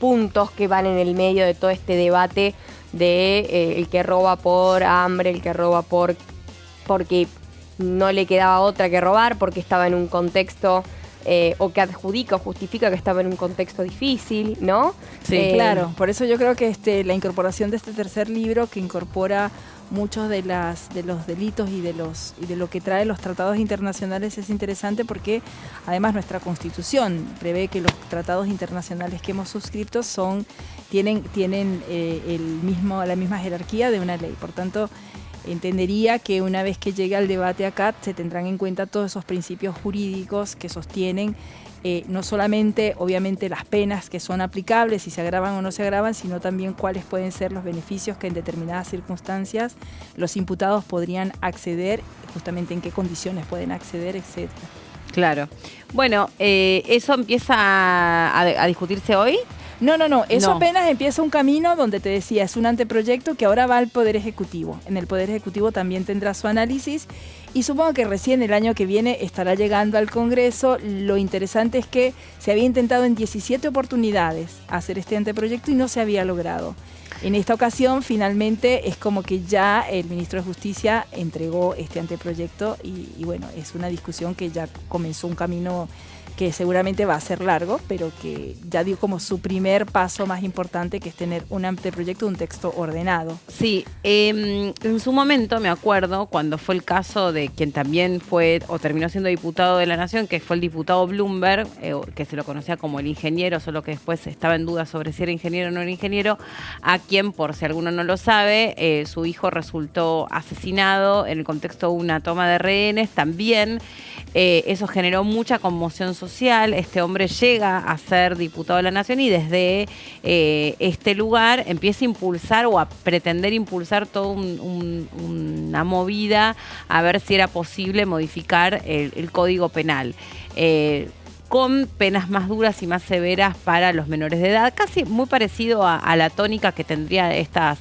puntos que van en el medio de todo este debate de el que roba por hambre, el que roba porque no le quedaba otra que robar, porque estaba en un contexto... o que adjudica o justifica que estaba en un contexto difícil, ¿no? Sí, claro. Por eso yo creo que la incorporación de este tercer libro, que incorpora muchos de los delitos y de lo que trae los tratados internacionales, es interesante porque además nuestra Constitución prevé que los tratados internacionales que hemos suscrito tienen la misma jerarquía de una ley. Por tanto, entendería que una vez que llegue al debate acá se tendrán en cuenta todos esos principios jurídicos que sostienen no solamente obviamente las penas que son aplicables, si se agravan o no se agravan, sino también cuáles pueden ser los beneficios que en determinadas circunstancias los imputados podrían acceder, justamente en qué condiciones pueden acceder, etc. Claro. Bueno, ¿eso empieza a discutirse hoy? No, eso apenas empieza un camino donde te decía, es un anteproyecto que ahora va al Poder Ejecutivo. En el Poder Ejecutivo también tendrá su análisis y supongo que recién el año que viene estará llegando al Congreso. Lo interesante es que se había intentado en 17 oportunidades hacer este anteproyecto y no se había logrado. En esta ocasión, finalmente, es como que ya el ministro de Justicia entregó este anteproyecto y bueno, es una discusión que ya comenzó un camino que seguramente va a ser largo, pero que ya dio como su primer paso más importante, que es tener un anteproyecto, un texto ordenado. Sí, en su momento me acuerdo cuando fue el caso de quien también fue o terminó siendo diputado de la Nación, que fue el diputado Bloomberg, que se lo conocía como el ingeniero, solo que después estaba en duda sobre si era ingeniero o no era ingeniero, a quien, por si alguno no lo sabe, su hijo resultó asesinado en el contexto de una toma de rehenes también. Eso generó mucha conmoción social. Este hombre llega a ser diputado de la Nación y desde este lugar empieza a impulsar o a pretender impulsar toda una movida a ver si era posible modificar el Código Penal. Con penas más duras y más severas para los menores de edad, casi muy parecido a la tónica que tendría estas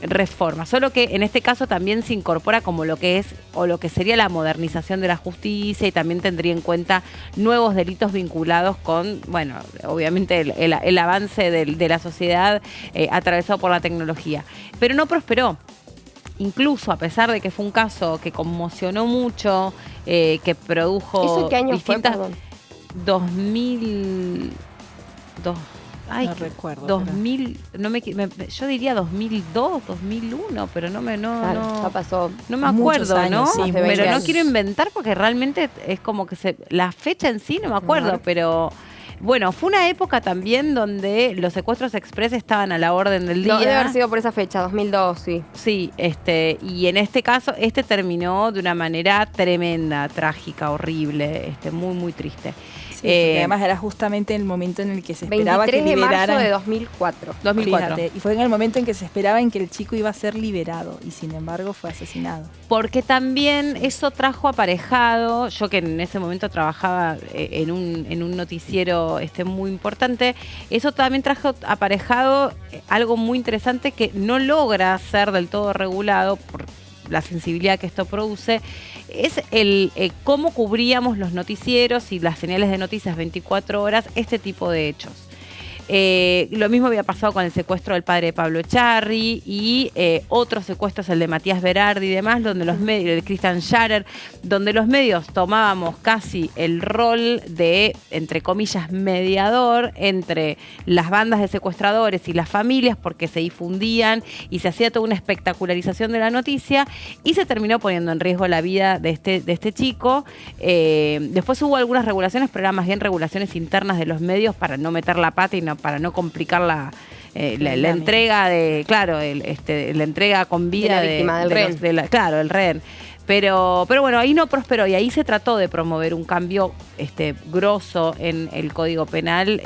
reforma, solo que en este caso también se incorpora como lo que es o lo que sería la modernización de la justicia y también tendría en cuenta nuevos delitos vinculados con, bueno, obviamente el avance de la sociedad atravesado por la tecnología. Pero no prosperó. Incluso a pesar de que fue un caso que conmocionó mucho, que produjo ¿Eso qué año distintas... fue, perdón? 2002. Ay, no recuerdo. 2000, yo diría 2002, 2001, pero no me ya pasó. No me acuerdo, años, ¿no? sí, Pero no años. quiero inventar porque realmente es como que la fecha en sí no me acuerdo, pero bueno, fue una época también donde los secuestros express estaban a la orden del día. No, debe haber sido por esa fecha, 2002, sí. Sí, y en este caso, terminó de una manera tremenda, trágica, horrible, muy, muy triste. Sí, porque además era justamente en el momento en el que se esperaba que 23 de liberaran. marzo de 2004. Fíjate, y fue en el momento en que se esperaba en que el chico iba a ser liberado y sin embargo fue asesinado. Porque también eso trajo aparejado, yo que en ese momento trabajaba en un noticiero muy importante, eso también trajo aparejado algo muy interesante que no logra ser del todo regulado por la sensibilidad que esto produce, es el cómo cubríamos los noticieros y las señales de noticias 24 horas este tipo de hechos. Lo mismo había pasado con el secuestro del padre de Pablo Echarri y otros secuestros, el de Matías Berardi y demás, donde los medios, el de Christian Scharer, donde los medios tomábamos casi el rol de, entre comillas, mediador entre las bandas de secuestradores y las familias, porque se difundían y se hacía toda una espectacularización de la noticia y se terminó poniendo en riesgo la vida de este chico. Después hubo algunas regulaciones, pero eran más bien regulaciones internas de los medios para no meter la pata y para no complicar la entrega de, claro, la entrega con vida de la víctima del rehén. Claro, el rehén. Pero bueno, ahí no prosperó y ahí se trató de promover un cambio grosso en el Código Penal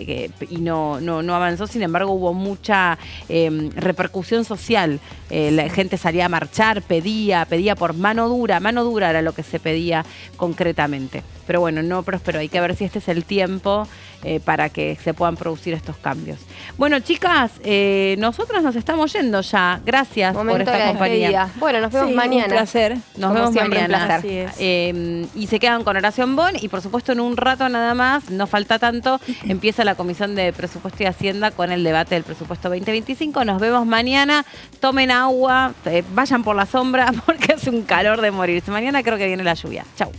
y no avanzó. Sin embargo, hubo mucha repercusión social. La gente salía a marchar, pedía por mano dura era lo que se pedía concretamente. Pero bueno, no prosperó. Hay que ver si este es el tiempo para que se puedan producir estos cambios. Bueno, chicas, nosotros nos estamos yendo ya. Gracias por esta compañía. Bueno, nos vemos mañana. Un placer. Nos vemos siempre, mañana. un placer. Así es. Y se quedan con Horacio Bon y por supuesto en un rato nada más, no falta tanto, empieza la Comisión de Presupuesto y Hacienda con el debate del presupuesto 2025. Nos vemos mañana. Tomen agua, vayan por la sombra porque hace un calor de morirse. Mañana creo que viene la lluvia. Chau.